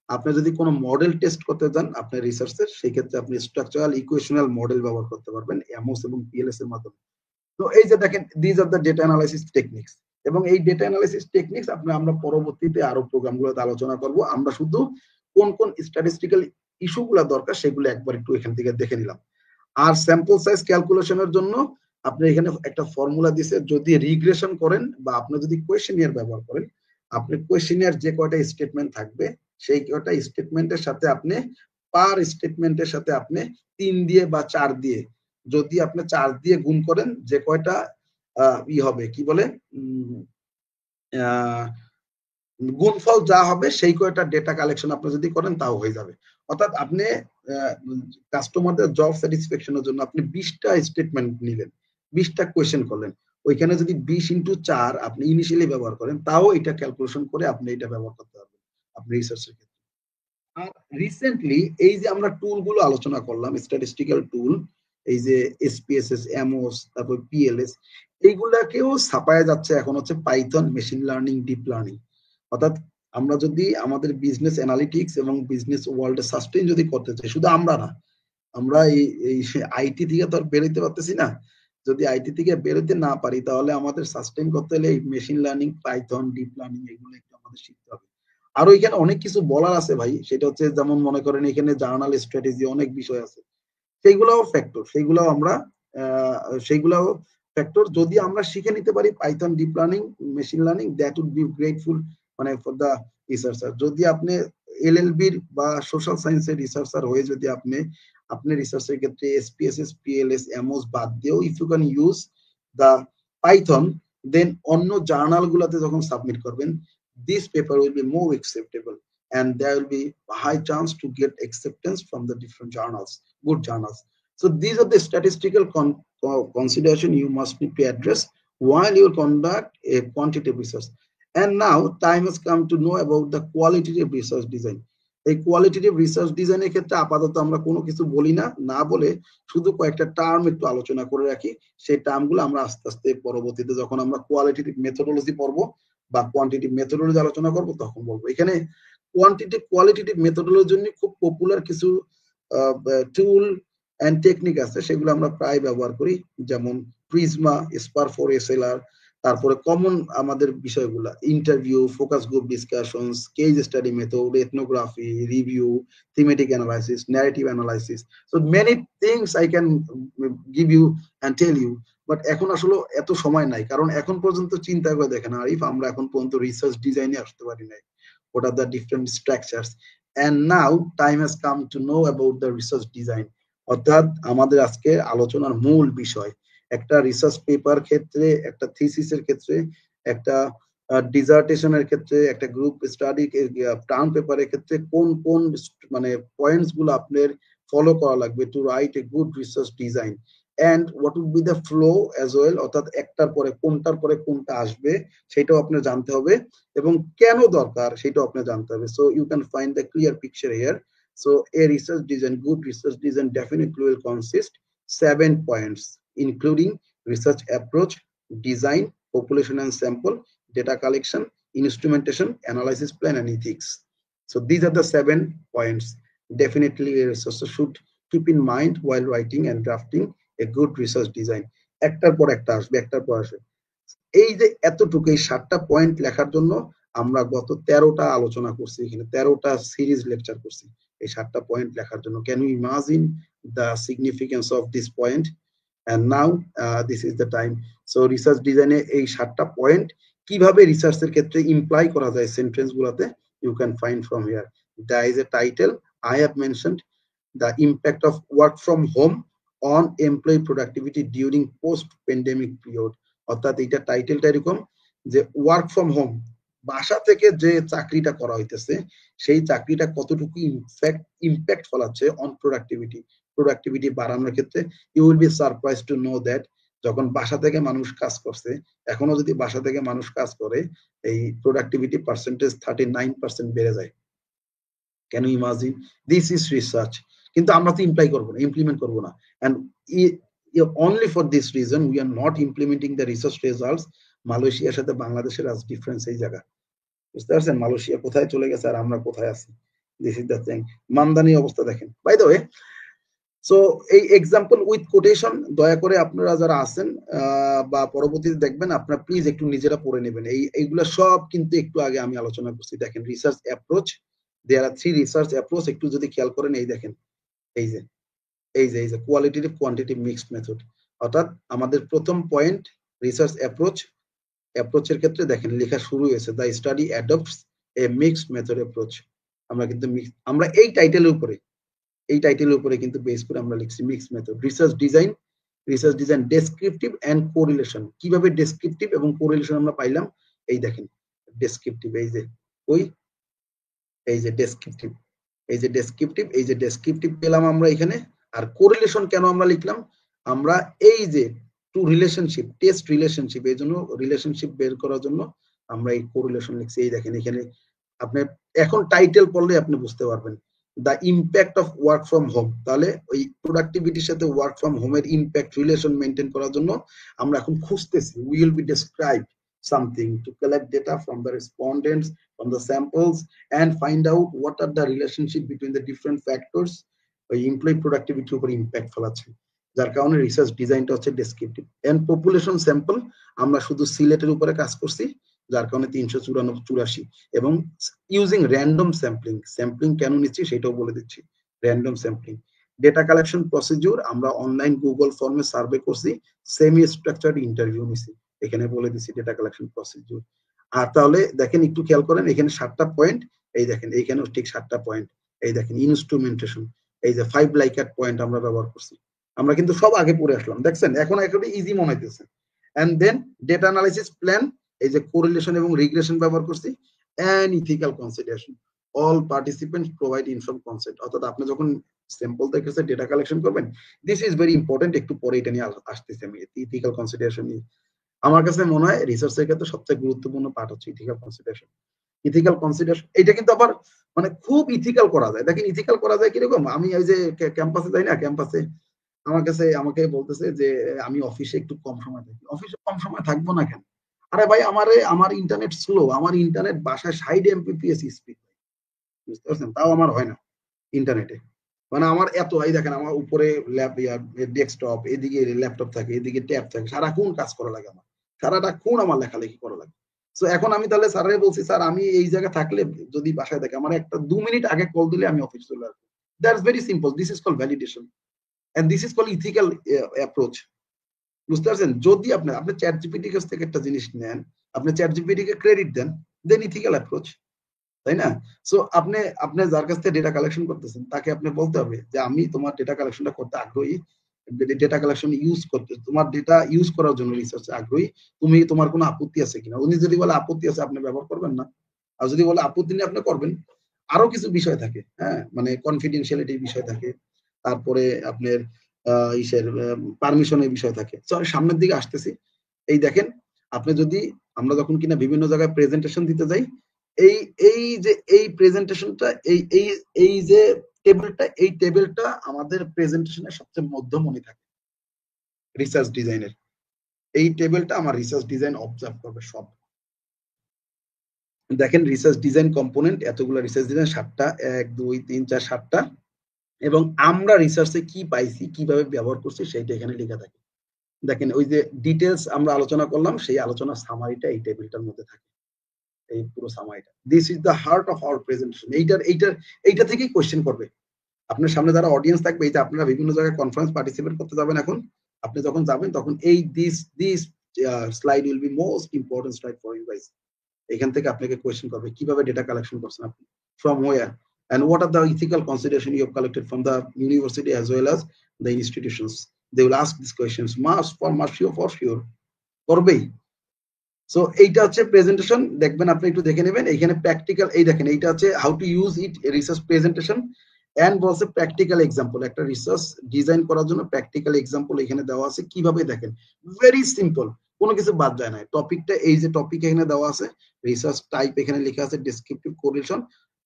আপনি যদি কোনো মডেল টেস্ট করতে চান আপনার রিসার্চের, সেই ক্ষেত্রে আপনি স্ট্রাকচারাল ইকুয়েশনাল মডেল ব্যবহার করতে পারবেন অ্যামোস এবং পিএলএস এর মাধ্যমে। তো এই যে দেখেন, these are the data analysis techniques. এবং এই ডেটা অ্যানালাইসিস টেকনিক্স আমরা পরবর্তীতে আরো প্রোগ্রামগুলোতে আলোচনা করব। আমরা শুধু কোন কোন স্ট্যাটিস্টিক্যাল ইস্যুগুলো দরকার সেগুলো একবার একটু এখান থেকে দেখে নিলাম। আর স্যাম্পল সাইজ ক্যালকুলেশনের জন্য আপনি এখানে একটা ফর্মুলা দিছে, যদি রিগ্রেশন করেন বা আপনি যদি কোয়েশ্চেনিয়ার ব্যবহার করেন, আপনি কোয়েশ্চেনিয়ার যে কয়টা স্টেটমেন্ট থাকবে সেই কয়টা স্টেটমেন্টের সাথে আপনি পার স্টেটমেন্টের সাথে আপনি 3 দিয়ে বা 4 দিয়ে, যদি আপনি 4 দিয়ে গুণ করেন যে কয়টা হবে কি বলে গুণফল যা হবে সেই কয়টা ডেটা কালেকশন আপনি যদি করেন তাও হয়ে যাবে। অর্থাৎ আপনি কাস্টমারদের জব স্যাটিসফ্যাকশনের জন্য আপনি 20টা স্টেটমেন্ট নিলেন, 20টা কোয়েশ্চেন করলেন, ওইখানে যদি 20x4 আপনি ইনিশিয়ালি ব্যবহার করেন তাও এটা ক্যালকুলেশন করে আপনি এটা ব্যবহার করতে পারবেন আপনি রিসার্চের ক্ষেত্রে। আর রিসেন্টলি এই যে আমরা টুলগুলো আলোচনা করলাম, স্ট্যাটিস্টিক্যাল টুল, এই যে এসপিএসএস, অ্যামোস, তারপর পিএলএস, এইগুলাকেও ছাপায়া যাচ্ছে এখন হচ্ছে Python, machine learning, deep learning. অর্থাৎ আমরা যদি আমাদের বিজনেস অ্যানালিটিক্স এবং বিজনেস ওয়ার্ল্ডে সাস্টেইন যদি করতে চাই, শুধু আমরা না, আমরা এই আইটি থেকে তো আর বেরোতে পারতেছি না। যদি আইটি থেকে বেরোতে না পারি তাহলে আমাদের সাস্টেইন করতে হলে এই machine learning, Python, deep learning এগুলো একটু আমাদের শিখতে হবে। আরো এখানে অনেক কিছু বলার আছে ভাই, সেটা হচ্ছে যেমন মনে করেন এখানে জার্নাল স্ট্র্যাটেজি অনেক বিষয় আছে, সেইগুলাও ফ্যাক্টর, সেইগুলাও ফ্যাক্টর যদি আমরা শিখে নিতে পারি Python, deep learning, machine learning, that would be grateful মানে ফর দা রিসার্চার। যদি আপনি এলএলবির বা সোশ্যাল সায়েন্সের রিসার্চার হয়ে যদি আপনি রিসার্চের ক্ষেত্রে এসপিএসএস, পিএলএস, অ্যামোস বাদ দিয়েও if you can use the Python, then অন্য জার্নাল গুলাতে যখন সাবমিট করবেন, this paper will be more acceptable and there will be a high chance to get acceptance from the different journals, good journals. So these are the statistical consideration you must need to address while you conduct a quantitative research. And now time has come to know about the qualitative research design. এই qualitative research ডিজাইনের ক্ষেত্রে আপাতত আমরা কোনো কিছু বলি না, না বলে শুধু কয়েকটা টার্ম একটু আলোচনা করে রাখি। সেই টার্মগুলো আমরা আস্তে আস্তে পরবর্তীতে যখন আমরা কোয়ালিটেটিভ মেথোডোলজি পড়বো বা কোয়ান্টিটিভ মেথোডোলজি আলোচনা করবো তখন বলবো। এখানে কোয়ালিটেটিভ মেথোডোলজির জন্য খুব পপুলার কিছু টুল এন্ড টেকনিক আছে, সেগুলো আমরা প্রায় ব্যবহার করি, যেমন প্রিজমা, স্পার4 এসএলআর, তারপরে কমন আমাদের বিষয়গুলো interview, focus group discussions, case study method, ethnography, review, thematic analysis, narrative analysis. So many things I can give you and tell you, but এখন আসলে এত সময় নাই, কারণ এখন পর্যন্ত চিন্তা করে দেখেন আরিফ, আমরা এখন পর্যন্ত রিসার্চ ডিজাইনে আসতে পারি নাই। What are the different structures? And now time has come to know about the research design. অর্থাৎ আমাদের আজকে আলোচনার মূল বিষয়, একটা রিসার্চ পেপার ক্ষেত্রে, একটা থিসিসের ক্ষেত্রে, একটা ডিজার্টেশনের ক্ষেত্রে, একটা গ্রুপ স্টাডি টার্ম পেপারের ক্ষেত্রে কোন কোন মানে পয়েন্টস গুলো আপনার ফলো করা লাগবে to write a good research design, and what would be the flow as well, অর্থাৎ একটার পরে কোনটা আসবে সেটাও আপনার জানতে হবে, এবং কেন দরকার সেটাও আপনার জানতে হবে। So you can find the clear picture here. So a research design, good research design definitely will consist 7 points, including research approach, design, population and sample, data collection, instrumentation, analysis plan, and ethics. So these are the 7 points definitely a researcher should keep in mind while writing and drafting a good research design. একটার পর একটা আসবে, একটার পর আসবে। এই যে এতটুকু, এই 7টা পয়েন্ট লেখার জন্য আমরা গত 13টা আলোচনা করছি, এখানে 13টা সিরিজ লেকচার করছি এই 7টা পয়েন্ট লেখার জন্য। Can you imagine the significance of this point? and now this is the time. So research ডিজাইনে এই 7টা পয়েন্ট কিভাবে রিসার্চের ক্ষেত্রে ইমপ্লাই করা যায় সেন্টেন্স গুলাতে, you can find from here. There is a title I have mentioned, the impact of work from home on employee productivity during post pandemic period. অর্থাৎ এইটা টাইটেলটা এরকম যে ওয়ার্ক ফ্রম হোম, বাসা থেকে যে চাকরিটা করা হইতেছে সেই চাকরিটা কতটুকু ইম্প্যাক্ট ফলাচ্ছে অন প্রোডাক্টিভিটি বাড়ানোর ক্ষেত্রে। You will be surprise to know that যখন বাসা থেকে মানুষ কাজ করছে, এখনো যদি বাসা থেকে মানুষ কাজ করে, এই প্রোডাক্টিভিটি পার্সেন্টেজ 39% বেড়ে যায়। Can you imagine? This is research. কিন্তু আমরা তো ইমপ্লিমেন্ট করবো না, and only for this reason we are not implementing the research results. মালয়েশিয়ার সাথে বাংলাদেশের আজ ডিফারেন্স এই জায়গা, বুঝতে পারছেন? মালয়েশিয়া কোথায় চলে গেছে আর আমরা কোথায় আছি। This is the thing. Mamdani অবস্থা দেখেন। বাই দ্য ওয়ে, সো এই এক্সাম্পল উইথ কোটেশন দয়া করে আপনারা যারা আছেন বা পরবর্তীতে দেখবেন, আপনারা প্লিজ একটু নিজেরা পড়ে নেবেন। এইগুলো সব কিন্তু একটু আগে আমি আলোচনা করছি। দেখেন রিসার্চ অ্যাপ্রোচ, দেয়ার আর 3 রিসার্চ অ্যাপ্রোচ। একটু যদি খেয়াল করেন, এই দেখেন, এই যে কোয়ালিটেটিভ কোয়ান্টিটেটিভ মিক্সড মেথড। অর্থাৎ আমাদের প্রথম পয়েন্ট রিসার্চ অ্যাপ্রোচের ক্ষেত্রে দেখেন লেখা শুরু হয়েছে, the study adopts a mixed method approach. আমরা কিন্তু আমরা এই টাইটেলের উপরে কিন্তু বেস করে আমরা লিখছি mixed method. Research design descriptive and correlation. কিভাবে ডেসক্রিপটিভ এবং কোরিলেশন আমরা পাইলাম, এই দেখেন ডেসক্রিপটিভ, এই যে ডেসক্রিপটিভ পেলাম আমরা এখানে। আর কোরিলেশন কেন আমরা লিখলাম, আমরা এই যে টু রিলেশনশিপ, টেস্ট রিলেশনশিপ, এই জন্য রিলেশনশিপ বের করার জন্য আমরা এই কোরিলেশন লিখছি। এই দেখেন এখানে আপনি এখন টাইটেল পড়লে আপনি বুঝতে পারবেন, the impact of work from home. তাহলে ওই প্রোডাক্টিভিটির সাথে ওয়ার্ক ফ্রম হোমের ইম্প্যাক্ট রিলেশন মেনটেন করার জন্য আমরা এখন খুঁজতেছি। We will be describe something to collect data from the respondents, from the samples, and find out what are the relationship between the different factors ওই এমপ্লয়ি প্রোডাক্টিভিটির উপর impact ফেলাচ্ছে, যার কারণে রিসার্চ ডিজাইনটা হচ্ছে ডেসক্রিপটিভ। এন্ড পপুলেশন স্যাম্পল, আমরা শুধু সিলেটের উপরে কাজ করছি, যার কারণে 384, এবং ইউজিং র্যান্ডম স্যাম্পলিং কেন নিচ্ছি সেটাও বলে দিচ্ছি, random sampling. Data collection procedure, আমরা অনলাইন গুগল ফর্মে সার্ভে করছি, সেমি স্ট্রাকচার্ড ইন্টারভিউ নিছি, এখানে বলে দিচ্ছি ডেটা কালেকশন প্রসিডিউর। আর তাহলে দেখেন একটু খেয়াল করেন, এখানে 7টা পয়েন্ট, এই দেখেন এইখানেও ঠিক 7টা পয়েন্ট। এই দেখেন ইনস্ট্রুমেন্টেশন, এই যে 5 লাইকার্ট পয়েন্ট আমরা ব্যবহার করছি। আমরা কিন্তু সব আগে পড়ে আসলাম, দেখছেন? এখন একটা ইজি মনে হইতেছে। And then data analysis plan, এই যে কোরিলেশন এবং রিগ্রেশন ব্যবহার করছি। And ethical consideration, all participants provide inform consent. অর্থাৎ আপনি যখন স্যাম্পল থেকে ডেটা কালেকশন করবেন, দিস ইজ ভেরি ইম্পর্টেন্ট। একটু পরে এটা নিয়ে আসতেছি আমি, ইথিক্যাল কনসিডারেশন নিয়ে। আমার কাছে মনে হয় রিসার্চের ক্ষেত্রে সবচেয়ে গুরুত্বপূর্ণ পার্ট হচ্ছে ইথিক্যাল কনসিডারেশন। এটা কিন্তু আবার মানে খুব ইথিক্যাল করা যায়। দেখেন ইথিক্যাল করা যায় কিরকম, আমি এই যে ক্যাম্পাসে যাই না, ক্যাম্পাসে আমাকে বলতেছে যে আমি অফিসে একটু কম সময় থাকি। অফিসে কম সময় থাকবো না কেন? আরে ভাই, আমার ইন্টারনেট স্লো, আমার ইন্টারনেট বাসায় 60 Mbps স্পিড, বুঝতে পারছেন? তাও আমার হয় না ইন্টারনেটে। মানে আমার এত, এই দেখেন আমার উপরে ডেস্কটপ, এদিকে ল্যাপটপ থাকে, এদিকে ট্যাব থাকে, সারাক্ষণ কাজ করা লাগে, আমার সারাটাক্ষণ আমার লেখালেখি করা লাগে। সো এখন আমি তাহলে স্যারের বলছি, স্যার আমি এই জায়গায় থাকলে যদি বাসায় থাকে, আমার একটা 2 মিনিট আগে কল দিলে আমি অফিস চলে আসবো। That's very simple. This is called validation, and this is called ethical approach. বুঝতে পারছেন? যদি আপনি চ্যাট জিপিটি কাছ থেকে একটা জিনিস নেন, আপনি চ্যাট জিপিটি কে ক্রেডিট দেন, দেন ইথিক্যাল অ্যাপ্রোচ, তাই না? সো আপনি যার কাছ থেকে ডেটা কালেকশন করতেছেন তাকে আপনি বলতে হবে যে আমি তোমার ডেটা কালেকশনটা করতে আগ্রহী, ডেটা কালেকশন ইউজ করতে, তোমার ডেটা ইউজ করার জন্য রিসার্চে আগ্রহী, তুমি তোমার কোনো আপত্তি আছে কিনা। উনি যদি বলে আপত্তি আছে, আপনি ব্যবহার করবেন না। আর যদি বলে আপত্তি নেই, আপনি করবেন। আরো কিছু বিষয় থাকে, হ্যাঁ, মানে কনফিডেন্সিয়ালিটির বিষয় থাকে, তারপরে আপনার ইসের পারমিশনের বিষয় থাকে। সরি, সামনের দিকে আসতেছি। এই দেখেন, আপনি যদি, আমরা যখন কিনা বিভিন্ন জায়গায় প্রেজেন্টেশন দিতে যাই, এই এই যে এই প্রেজেন্টেশনটা, এই এই এই যে টেবিলটা, এই টেবিলটা আমাদের প্রেজেন্টেশনের সবচেয়ে মধ্যমণি থাকে রিসার্চ ডিজাইনের। এই টেবিলটা আমার রিসার্চ ডিজাইন অবজার্ভ করবে সব। দেখেন, রিসার্চ ডিজাইন কম্পোনেন্ট এতগুলো, রিসার্চ ডিজাইন 7টা, 1 2 3 4 7টা, এবং আমরা রিসার্চে কি পাইছি, কিভাবে ব্যবহার করছি, সেইটা এখানে লেখা থাকে। দেখেন, ওই যে ডিটেলস আমরা আলোচনা করলাম, সেই আলোচনার সামারিটা এই টেবিলটার মধ্যে থাকে, এই পুরো সামারিটা। This is the heart of our presentation. এইটা থেকেই কোয়েশ্চেন করবে। আপনার সামনে যারা অডিয়েন্স থাকবে, এই যে আপনারা বিভিন্ন জায়গায় কনফারেন্স পার্টিসিপেট করতে যাবেন, এখন আপনি যখন যাবেন তখন এই this slide will be most important slide for you guys. এখান থেকে আপনাকে কোয়েশ্চেন করবে কিভাবে ডেটা কালেকশন করছেন আপনি, from where, and what are the ethical consideration you have collected from the university as well as the institutions. They will ask these questions, for sure করবেই। So এইটা হচ্ছে প্রেজেন্টেশন। দেখবেন, আপনি একটু দেখে নেবেন, এইখানে প্র্যাকটিক্যাল, এই দেখেন, এইটা হচ্ছে how to use it research presentation and বলছে প্র্যাকটিক্যাল এক্সাম্পল। একটা রিসার্চ ডিজাইন করার জন্য প্র্যাকটিক্যাল এক্সাম্পল এখানে দেওয়া আছে, কিভাবে দেখেন, ভেরি সিম্পল, কোনো কিছু বাদ যায় না। টপিকটা, এই যে টপিক এখানে দেওয়া আছে, রিসার্চ টাইপ এখানে লেখা আছে, ডেসক্রিপটিভ কোরিলেশন,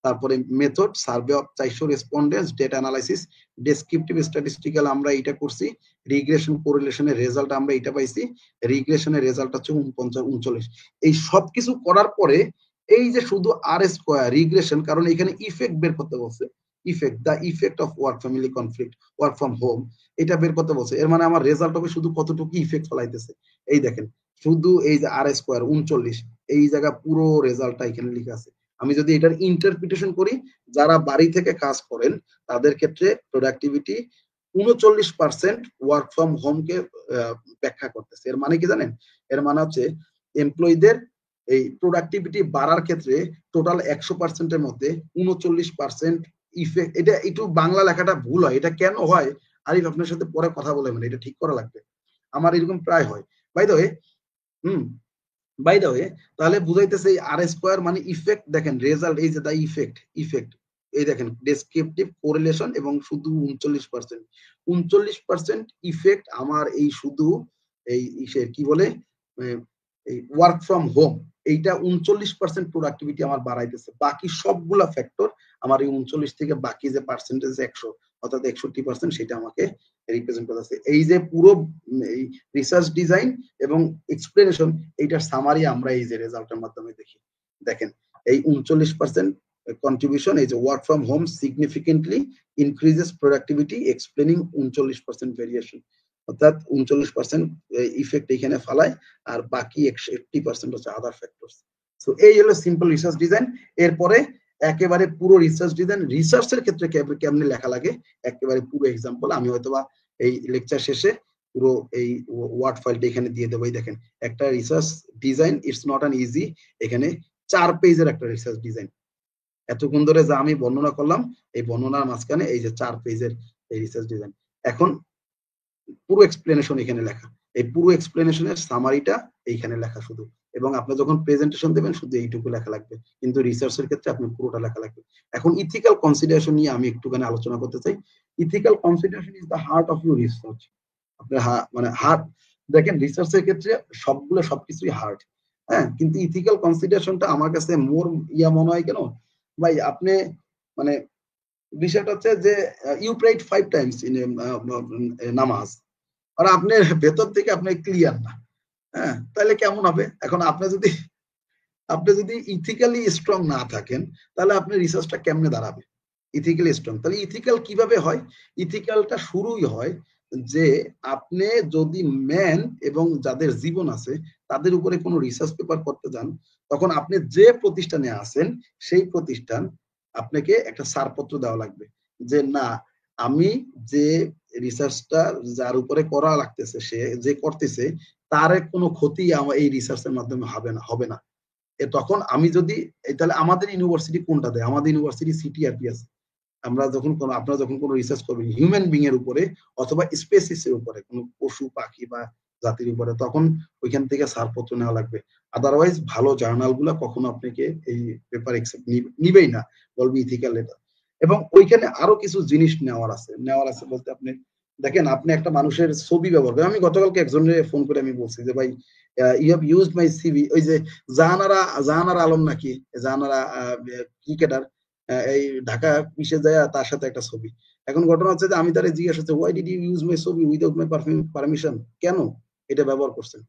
তারপরে method, survey of 400 রেসপন্ডেন্স, data analysis, descriptive statistical আমরা এইটা করছি, রিগ্রেশন কোরিলেশনের রেজাল্ট আমরা এইটা পাইছি, রিগ্রেশনের রেজাল্ট হচ্ছে 49 এই সব কিছু করার পরে এই যে শুধু আর স্কোয়ার রিগ্রেশন, কারণ এখানে ইফেক্ট বের করতে বলছে, effect, the effect of work family conflict, work from home, এটা বের করতে বলছে। এর মানে আমার রেজাল্ট হবে শুধু কতটুকু ইফেক্ট ফলাইতেছে। এই দেখেন, শুধু এই যে আর স্কোয়ার 39, এই জায়গা পুরো রেজাল্টটা এখানে লিখা আছে। আমি যদি এটার ইন্টারপ্রিটেশন করি, যারা বাড়ি থেকে কাজ করেন তাদের ক্ষেত্রে প্রোডাক্টিভিটি 39% ওয়ার্ক ফ্রম হোমকে ব্যাখ্যা করতেছে। এর মানে কি জানেন? এর মানে হচ্ছে এমপ্লয়ীদের এই প্রোডাক্টিভিটি বাড়ার ক্ষেত্রে টোটাল 100%-এর মধ্যে 39% ইফেক্ট। এটা একটু বাংলা লেখাটা ভুল হয়, এটা কেন হয় আরিফ আপনার সাথে পরে কথা বলে, মানে এটা ঠিক করা লাগবে, আমার এরকম প্রায় হয়। By the way, by the way, তাহলে বুঝাইতেছে এই আর স্কোয়ার মানে ইফেক্ট। দেখেন রেজাল্ট, এই যে দা ইফেক্ট, এই দেখেন ডেসক্রিপটিভ কোরিলেশন, এবং শুধু 39% ইফেক্ট আমার এই শুধু এই কি বলে এই ওয়ার্ক ফ্রম হোম, এইটা 39% প্রোডাক্টিভিটি আমার বাড়াইতেছে। বাকি সবগুলা ফ্যাক্টর আমার এই 39 থেকে বাকি যে পার্সেন্টেজ 100 অর্থাৎ 61%, সেটা আমাকে রিপ্রেজেন্ট করতেছে। এই যে পুরো এই রিসার্চ ডিজাইন এবং এক্সপ্লেনেশন, এইটার সামারি আমরা এই যে রেজাল্টের মাধ্যমে দেখি। দেখেন, এই 39% কন্ট্রিবিউশন, এই যে work from home significantly increases productivity, explaining 39% variation, অর্থাৎ 39% ইফেক্ট এখানে ফালায়, আর বাকি 80% হচ্ছে আদার ফ্যাক্টরস। সো এই হলো সিম্পল রিসার্চ ডিজাইন। এরপরে একেবারে পুরো রিসার্চ ডিজাইন, রিসার্চের ক্ষেত্রে কেমনে লেখা লাগে, একেবারে পুরো এক্সাম্পল আমি হয়তোবা এই লেকচার শেষে পুরো এই ওয়ার্ড ফাইলটা এখানে দিয়ে দেবো। দেখেন, একটা research design, it's not an easy. এখানে 4 পেজের একটা রিসার্চ ডিজাইন, এতক্ষণ ধরে যা আমি বর্ণনা করলাম, এই বর্ণনার মাঝখানে এই যে 4 পেজের এই রিসার্চ ডিজাইন। এখন পুরো এক্সপ্লেনেশন এখানে লেখা, এই পুরো এক্সপ্লেনেশনের সামারিটা এইখানে লেখা শুধু, এবং আপনি যখন প্রেজেন্টেশন দেবেন শুধু এইটুকু লেখা লাগবে, কিন্তু রিসার্চের ক্ষেত্রে আপনি পুরোটা লেখা লাগবে। এখন ইথিক্যাল কনসিডারেশন নিয়ে আমি একটুখানি আলোচনা করতে চাই। Ethical consideration is the heart of your research. আপনার মানে হার্ট, দেখেন রিসার্চের ক্ষেত্রে সবকিছুই হার্ট, হ্যাঁ, কিন্তু ইথিক্যাল কনসিডারেশনটা আমার কাছে মোর মনে হয়। কেন ভাই? আপনি মানে বিষয়টা হচ্ছে যে ইউ প্রেড 5 টাইমস ইন নামাজ, আর আপনার ভেতর থেকে আপনি ক্লিয়ার না, হ্যাঁ, তাহলে কেমন হবে? এখন আপনি যদি ইথিক্যালি স্ট্রং না থাকেন, তাহলে আপনার রিসার্চটা কেমনে দাঁড়াবে? ইথিক্যালি স্ট্রং, তাহলে ইথিক্যাল কিভাবে হয়? ইথিক্যালটা শুরুই হয় যে আপনি যদি ম্যান এবং যাদের জীবন আছে তাদের উপরে কোনো রিসার্চ পেপার করতে যান, তখন আপনি যে প্রতিষ্ঠানে আছেন সেই প্রতিষ্ঠান আপনাকে একটা ছাড়পত্র দেওয়া লাগবে যে না, আমি যে রিসার্চটা যার উপরে করা লাগতেছে, সে যে করতেছে তার কোনো ক্ষতি আমার এই রিসার্চের মাধ্যমে হবে না। তখন আমি যদি তাহলে আমাদের ইউনিভার্সিটি কোনটা দেয়? আমাদের ইউনিভার্সিটি সিটিআরপি আছে। আমরা যখন আপনারা যখন কোনো রিসার্চ করবেন হিউম্যান বিং এর উপরে অথবা স্পেসিস এর উপরে, কোনো পশু পাখি বা জাতির উপরে, তখন ওইখান থেকে ছাড়পত্র নেওয়া লাগবে। আদারওয়াইজ ভালো জার্নাল গুলা কখনো আপনাকে এই পেপার একসেপ্ট নিবেই না, বলবে ইথিক্যাল লেটার। এবং ওইখানে আরো কিছু জিনিস নেওয়ার আছে বলতে, আপনি দেখেন, আপনি একটা মানুষের ছবি ব্যবহার করেন। আমি গতকালকে একজনের ফোন করে আমি বলছি যে ভাই, you have used my CV. ওই যে জাহানারা আলম নাকি, জাহানারা ক্রিকেটার, এই ঢাকা পিসে যায়, তার সাথে একটা ছবি। এখন ঘটনা হচ্ছে যে আমি তারে জিজ্ঞাসা করছি, why did you use my ছবি উইদাউট মাই পারমিশন? কেন এটা ব্যবহার করছেন?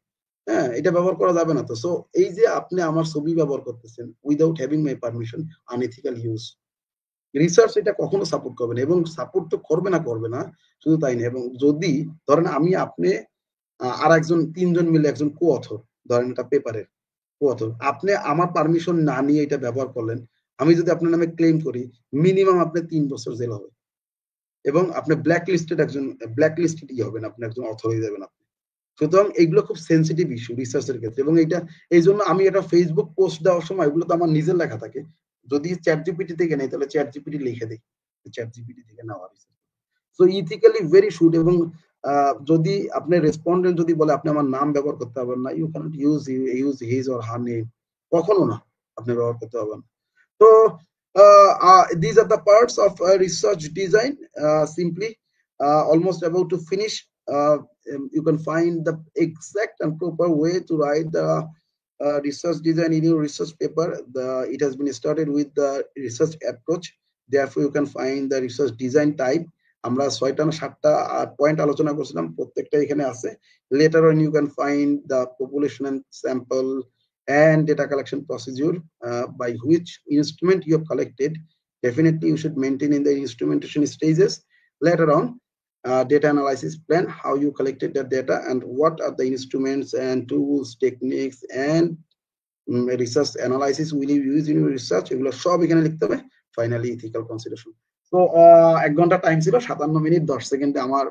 হ্যাঁ, এটা ব্যবহার করা যাবে না তো। সো এই যে আপনি আমার ছবি ব্যবহার করতেছেন without having my permission, unethical use. Research এটা কখনো সাপোর্ট করবে না, এবং সাপোর্ট তো করবে না শুধু তাই না। এবং যদি ধরেন আমি, আপনি আর একজন, তিনজন মিলে একজন কো অথর, ধরেন এটা পেপারের কো অথর, আপনি আমার পারমিশন না নিয়ে এটা ব্যবহার করলেন, আমি যদি আপনার নামে ক্লেম করি, মিনিমাম আপনি 3 বছর জেল হবে, এবং আপনি ব্ল্যাক লিস্টেড হবেন, আপনি একজন অথর হয়ে যাবেন আপনি। সুতরাং এইগুলো খুব সেন্সিটিভ ইস্যু রিসার্চের ক্ষেত্রে। এবং এই জন্য আমি এটা ফেসবুক পোস্ট দেওয়ার সময় এগুলো তো আমার নিজের লেখা থাকে, যদি চ্যাট জিপিটি থেকে নেই তাহলে চ্যাট জিপিটি লিখে দিই, চ্যাট জিপিটি থেকে নেওয়া research. So ethically very should. এবং যদি আপনি রেসপন্ডেন্ট যদি বলে আপনি আমার নাম ব্যবহার করতে পারবেন না, you can't use his or her name, কখনো না, আপনি ব্যবহার করতে পারবেন। তো these are the parts of research design. Simply almost about to finish. You can find the exact and proper way to write the research design in your research paper. It has been started with the research approach. Therefore, you can find the research design type. আমরা 6টা না 7টা point আলোচনা করছিলাম, প্রত্যেকটা এখানে আছে। Later on, you can find the population and sample and data collection procedure by which instrument you have collected. Definitely, you should maintain in the instrumentation stages. Later on, data analysis plan, how you collected the data and what are the instruments and tools, techniques, and research analysis will you use in your research. এগুলো সব এখানে লিখতে হবে। Finally, ethical consideration. So 1 ঘন্টা time ছিল, 57 minute 10 সেকেন্ডে আমার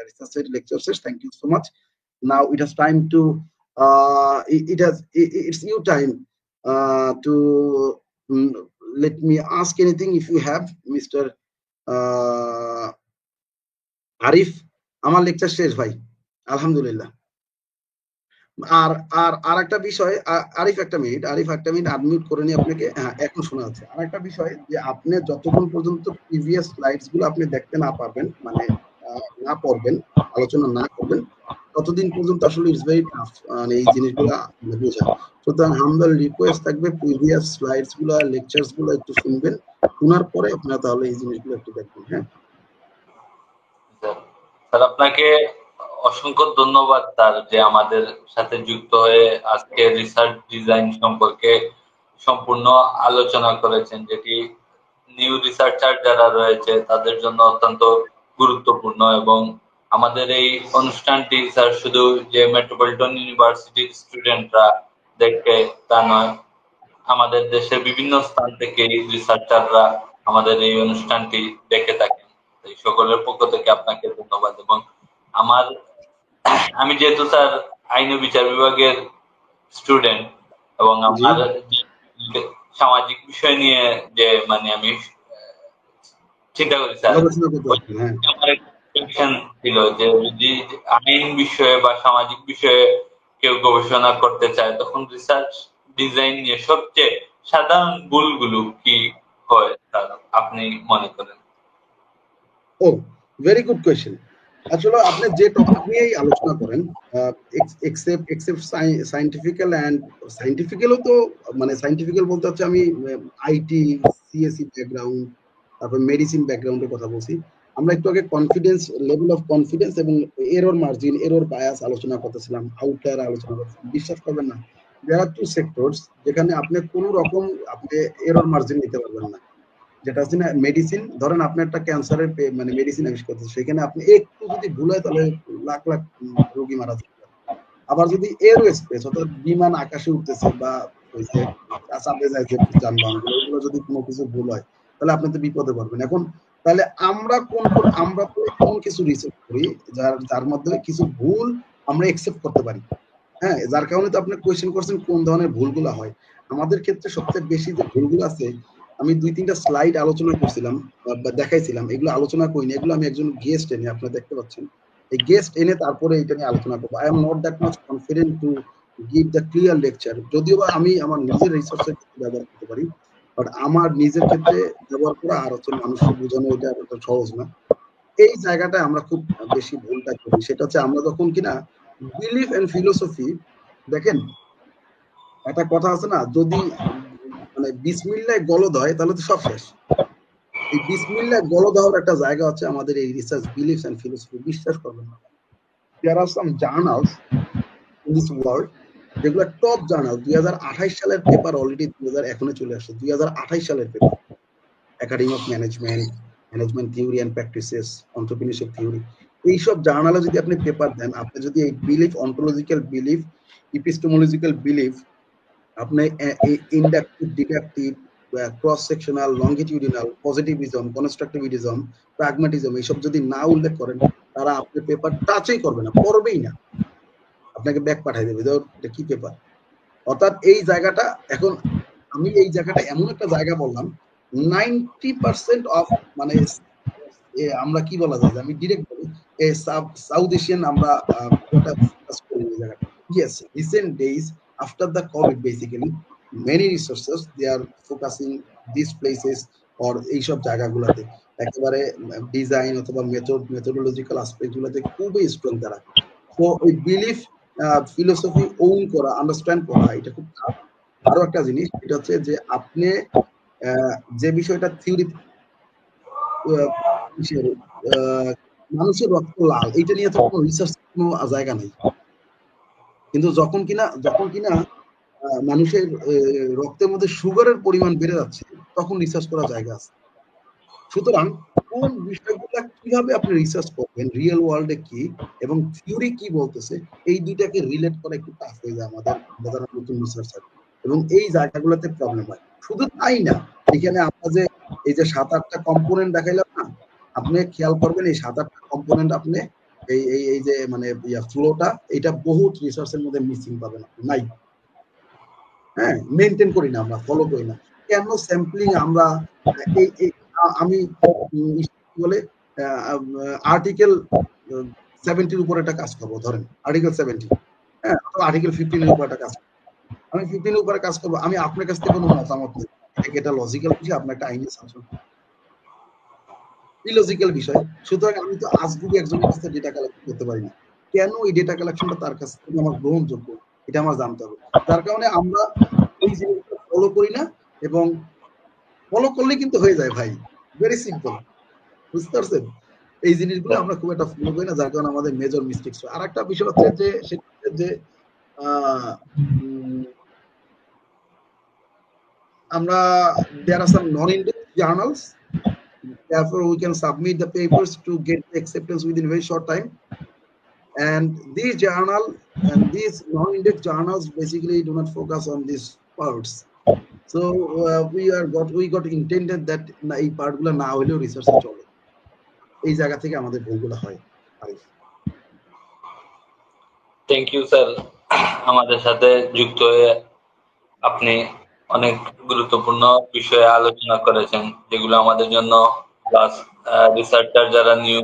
রিসার্চের লেকচার শেষ। Thank you so much. Now it is time to it's your time to let me ask anything if you have, Mr. Arif. আমার লেকচার শেষ ভাই, আলহামদুলিল্লাহ। আর একটা বিষয়, আরিফ একটা মিনিট আনমিউট করে নি আপনাকে। হ্যাঁ, এখন শোনা যাচ্ছে। আর একটা বিষয়, যে আপনি যতক্ষণ পর্যন্ত প্রিভিয়াস স্লাইডস গুলো আপনি দেখতে না পারবেন, মানে না পড়বেন, আলোচনা না করবেন, ততদিন পর্যন্ত আসলে ইটস ভেরি টাফ মানে এই জিনিসগুলো বোঝা। সুতরাং হাম্বল রিকোয়েস্ট থাকবে, প্রিভিয়াস স্লাইডস গুলো, লেকচারস গুলো একটু শুনবেন, শোনার পরে আপনারা তাহলে এই জিনিসগুলো একটু দেখবেন। হ্যাঁ স্যার, আপনাকে অসংখ্য ধন্যবাদ স্যার, যে আমাদের সাথে যুক্ত হয়ে আজকে রিসার্চ ডিজাইন সম্পর্কে সম্পূর্ণ আলোচনা করেছেন, যেটি নিউ রিসার্চার যারা রয়েছে তাদের জন্য অত্যন্ত গুরুত্বপূর্ণ। এবং আমাদের এই অনুষ্ঠানটি স্যার শুধু যে মেট্রোপলিটন ইউনিভার্সিটির স্টুডেন্টরা দেখে তা নয়, আমাদের দেশের বিভিন্ন স্থান থেকে রিসার্চাররা আমাদের এই অনুষ্ঠানটি দেখে থাকেন। এই সকলের পক্ষ থেকে আপনাকে ধন্যবাদ। এবং আমি যেহেতু স্যার আইন ও বিচার বিভাগের স্টুডেন্ট, এবং আমার সামাজিক বিষয় নিয়ে যে মানে আমি চিন্তা করি স্যার, আমার একটা ছিল যে যদি আইন বিষয়ে বা সামাজিক বিষয়ে কেউ গবেষণা করতে চায়, তখন রিসার্চ ডিজাইন নিয়ে সবচেয়ে সাধারণ ভুলগুলো কি হয় স্যার আপনি মনে করেন? ও, ভেরি গুড কোয়েশ্চেন। আসলে আপনি যে টপিক নিয়েই আলোচনা করেন, এক্সেপ্ট সায়েন্টিফিক্যাল এন্ড সায়েন্টিফিক্যালও তো, মানে সায়েন্টিফিক্যাল বলতে হচ্ছে আমি আইটি, সিএসসি ব্যাকগ্রাউন্ড, তারপর মেডিসিন ব্যাকগ্রাউন্ডের কথা বলছি। আমরা একটু আগে কনফিডেন্স, লেভেল অফ কনফিডেন্স এবং এরর মার্জিন, এরর বায়াস আলোচনা করতেছিলাম, আউটলায়ার আলোচনা করতেছিলাম। বিশ্বাস করবেন না, দেয়ার আর 2 সেক্টরস যেখানে আপনি কোনো রকম আপনি এরর মার্জিন নিতে পারবেন না। যেটা হচ্ছে না মেডিসিন, ধরেন আপনি একটা ক্যান্সারের মানে মেডিসিন আবিষ্কার করতেছেন, সেখানে আপনি একটু যদি ভুল হয় তাহলে লাখ লাখ রোগী মারা যাবে। আবার যদি এরোস্পেস, অর্থাৎ বিমান আকাশে উঠতেছে বা চাঁদে যাইছে যানবাহন, এগুলো যদি কোনো কিছু ভুল হয় তাহলে আপনি তো বিপদে পড়বেন। এখন তাহলে আমরা তো এমন কিছু রিসার্চ করি যার মধ্যে কিছু ভুল আমরা একসেপ্ট করতে পারি। হ্যাঁ, যার কারণে তো আপনি কোয়েশ্চেন করছেন কোন ধরনের ভুলগুলো হয়। আমাদের ক্ষেত্রে সবচেয়ে বেশি যে ভুলগুলো আছে, আমি 2-3টা স্লাইড আলোচনা করছিলাম বা দেখাইছিলাম, এগুলো আলোচনা করিনি, এগুলো আমি একজন গেস্ট এনে, আপনারা দেখতে পাচ্ছেন, এই গেস্ট এনে তারপরে এটা নিয়ে আলোচনা করবো। I am not that much confident to give the clear lecture, যদিও বা আমি আমার নিজের রিসার্চের ক্ষেত্রে ব্যবহার করতে পারি, বাট আমার নিজের ক্ষেত্রে ব্যবহার করা আর হচ্ছে মানুষকে বোঝানো এটা এতটা সহজ না। এই জায়গাটা আমরা খুব বেশি ভুলটা করি, সেটা হচ্ছে আমরা যখন কিনা বিলিফ এন্ড ফিলোসফি, দেখেন একটা কথা আছে না, যদি মানে বিসমিল্লাহ গলদ হয় তাহলে তো সব শেষ। এই বিসমিল্লাহ গলদ হওয়ার একটা জায়গা হচ্ছে আমাদের এই রিসার্চ বিলিফস এন্ড ফিলোসফি। বিশ্বাস করবেন না, দেয়ার are some journals in this world যেগুলো টপ জার্নাল, 2028 সালের পেপার অলরেডি 2001 চলে আসছে, 2028 সালের paper, academy of management theory and practices, entrepreneurship theory, এইসব জার্নালে যদি আপনি পেপার দেন, আপনি যদি এই belief, ontological belief, epistemological belief, আপনি inductive, deductive, cross sectional, longitudinal, positivism, constructivism, প্রাগমাটিজম এইসব যদি না উল্লেখ করেন, তারা আপনার পেপার টাচই করবে না, পড়বেই না, আপনাকে ব্যাক পাঠিয়ে দেবে, এটা কি পেপার। অর্থাৎ এই জায়গাটা, এখন আমি এই জায়গাটা এমন একটা জায়গা বললাম, 90% অফ মানে আমরা কি বলা যায়, আমি ডিরেক্ট বলি, সাউথ এশিয়ান আমরা ফোকাস করি এই জায়গাটা। Yes, recent days after the Covid basically many resources they are focusing these places or এইসব জায়গাগুলোতে একেবারে ডিজাইন অথবা মেথোডোলজিক্যাল অ্যাসপেক্ট গুলোতে খুবই স্ট্রং তারা। তো ওই বিলিফ, ফিলোসফি ওন করা, আন্ডারস্ট্যান্ড করা, এটা খুব টাফ। আরো একটা জিনিস, এটা হচ্ছে যে আপনি যে বিষয়টা থিওরি, মানুষের রক্ত লাল, এইটা নিয়ে তো কোনো রিসার্চ কোনো জায়গা নেই, কিন্তু যখন কিনা মানুষের রক্তের মধ্যে সুগারের পরিমাণ বেড়ে যাচ্ছে, তখন রিসার্চ করার জায়গা আছে। সুতরাং কোন বিষয়গুলো কিভাবে আপনি রিসার্চ করবেন, রিয়েল ওয়ার্ল্ডে কি এবং থিওরি কি বলতেছে, এই দুইটাকে রিলেট করা একটু টাফ হয়ে যায় আমাদের যারা নতুন রিসার্চার, এবং এই জায়গাগুলোতে প্রবলেম হয়। শুধু তাই না, এখানে আমরা যে এই যে 7-8টা কম্পোনেন্ট দেখাইলাম না, আপনি খেয়াল করবেন এই 7-8টা কম্পোনেন্ট আপনি এই যে মানে ফ্লোটা, এটা বহুত রিসার্চের মধ্যে মিসিং পাবেন, নাই। হ্যাঁ, মেনটেন করি না, আমরা ফলো করি না। কেন স্যাম্পলিং আমরা আমি বলে আর্টিকেল 70 উপরে একটা কাজ করবো, ধরেন আর্টিকেল 70, হ্যাঁ, অথবা আর্টিকেল 15 উপরে একটা কাজ করবো, আমি 15 উপরে কাজ করবো, আমি আপনার কাছ থেকে কোনো মতামত নেই, এটা লজিক্যাল বিষয়, আপনার একটা আইনি শাসন, ইলজিক্যাল বিষয়। সুতরাং আমি তো আজগুবি একজনের কাছ থেকে ডেটা কালেক্ট করতে পারি না। কেন এই ডেটা কালেকশনটা তার কাছ থেকে আমার গ্রহণযোগ্য, এটা আমার জানতে হবে। যার কারণে আমরা এই জিনিসটা ফলো করি না, এবং ফলো করলে কিন্তু হয়ে যায় ভাই, ভেরি সিম্পল, বুঝতে পারছেন? এই জিনিসগুলো আমরা খুব একটা ফলো করি না, যার কারণে আমাদের মেজর মিস্টেকস হয়। আর একটা বিষয় হচ্ছে যে সেটা যে আমরা there are some non-indexed journals, therefore we can submit the papers to get the acceptance within a very short time, and these journal and these non-indexed journals basically do not focus on these parts, so we got intended that এই পার্টগুলো না হলেও রিসার্চে চলে, এই জায়গা থেকে আমাদের ভুলগুলো হয়। থ্যাংক ইউ স্যার, আমাদের সাথে যুক্ত হয়ে আপনি অনেক গুরুত্বপূর্ণ বিষয়ে আলোচনা করেছেন, যেগুলো আমাদের জন্য প্লাস রিসার্চার যারা নিউ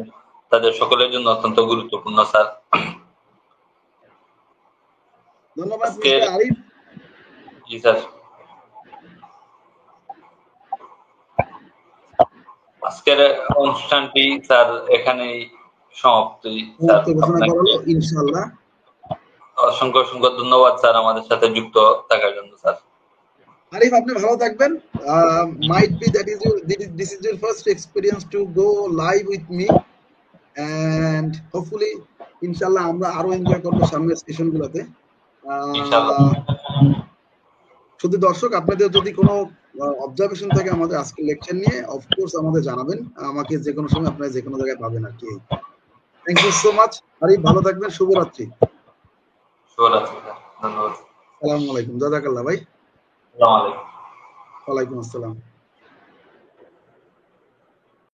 তাদের সকলের জন্য অত্যন্ত গুরুত্বপূর্ণ স্যার। ধন্যবাদ মিস্টার আরিফ। জি স্যার, আজকের অনুষ্ঠানটি স্যার এখানেই সমাপ্তি স্যার, ইনশাআল্লাহ। অসংখ্য অসংখ্য ধন্যবাদ স্যার আমাদের সাথে যুক্ত থাকার জন্য স্যার। আরিফ, আপনি ভালো থাকবেন। might be that is this is your first experience to go live with me, and hopefully ইনশাআল্লাহ আমরা আরো এনজয় করব সামনের সেশনগুলোতে ইনশাআল্লাহ। শুধু দর্শক, আপনাদের যদি কোনো অবজারভেশন থাকে আমাদের আজকের লেকচার নিয়ে, অফকোর্স আমাদের জানাবেন, আমাকে যে কোনো সময় আপনারা যে কোনো জায়গায় পাবেন আর কি। Thank you so much Arif, ভালো থাকবেন, শুভরাত্রি। শুভরাত্রি, ধন্যবাদ। আসসালামু আলাইকুম, জাযাকাল্লাহ ভাই। আসসালামু আলাইকুম। ওয়ালাইকুম আসসালাম।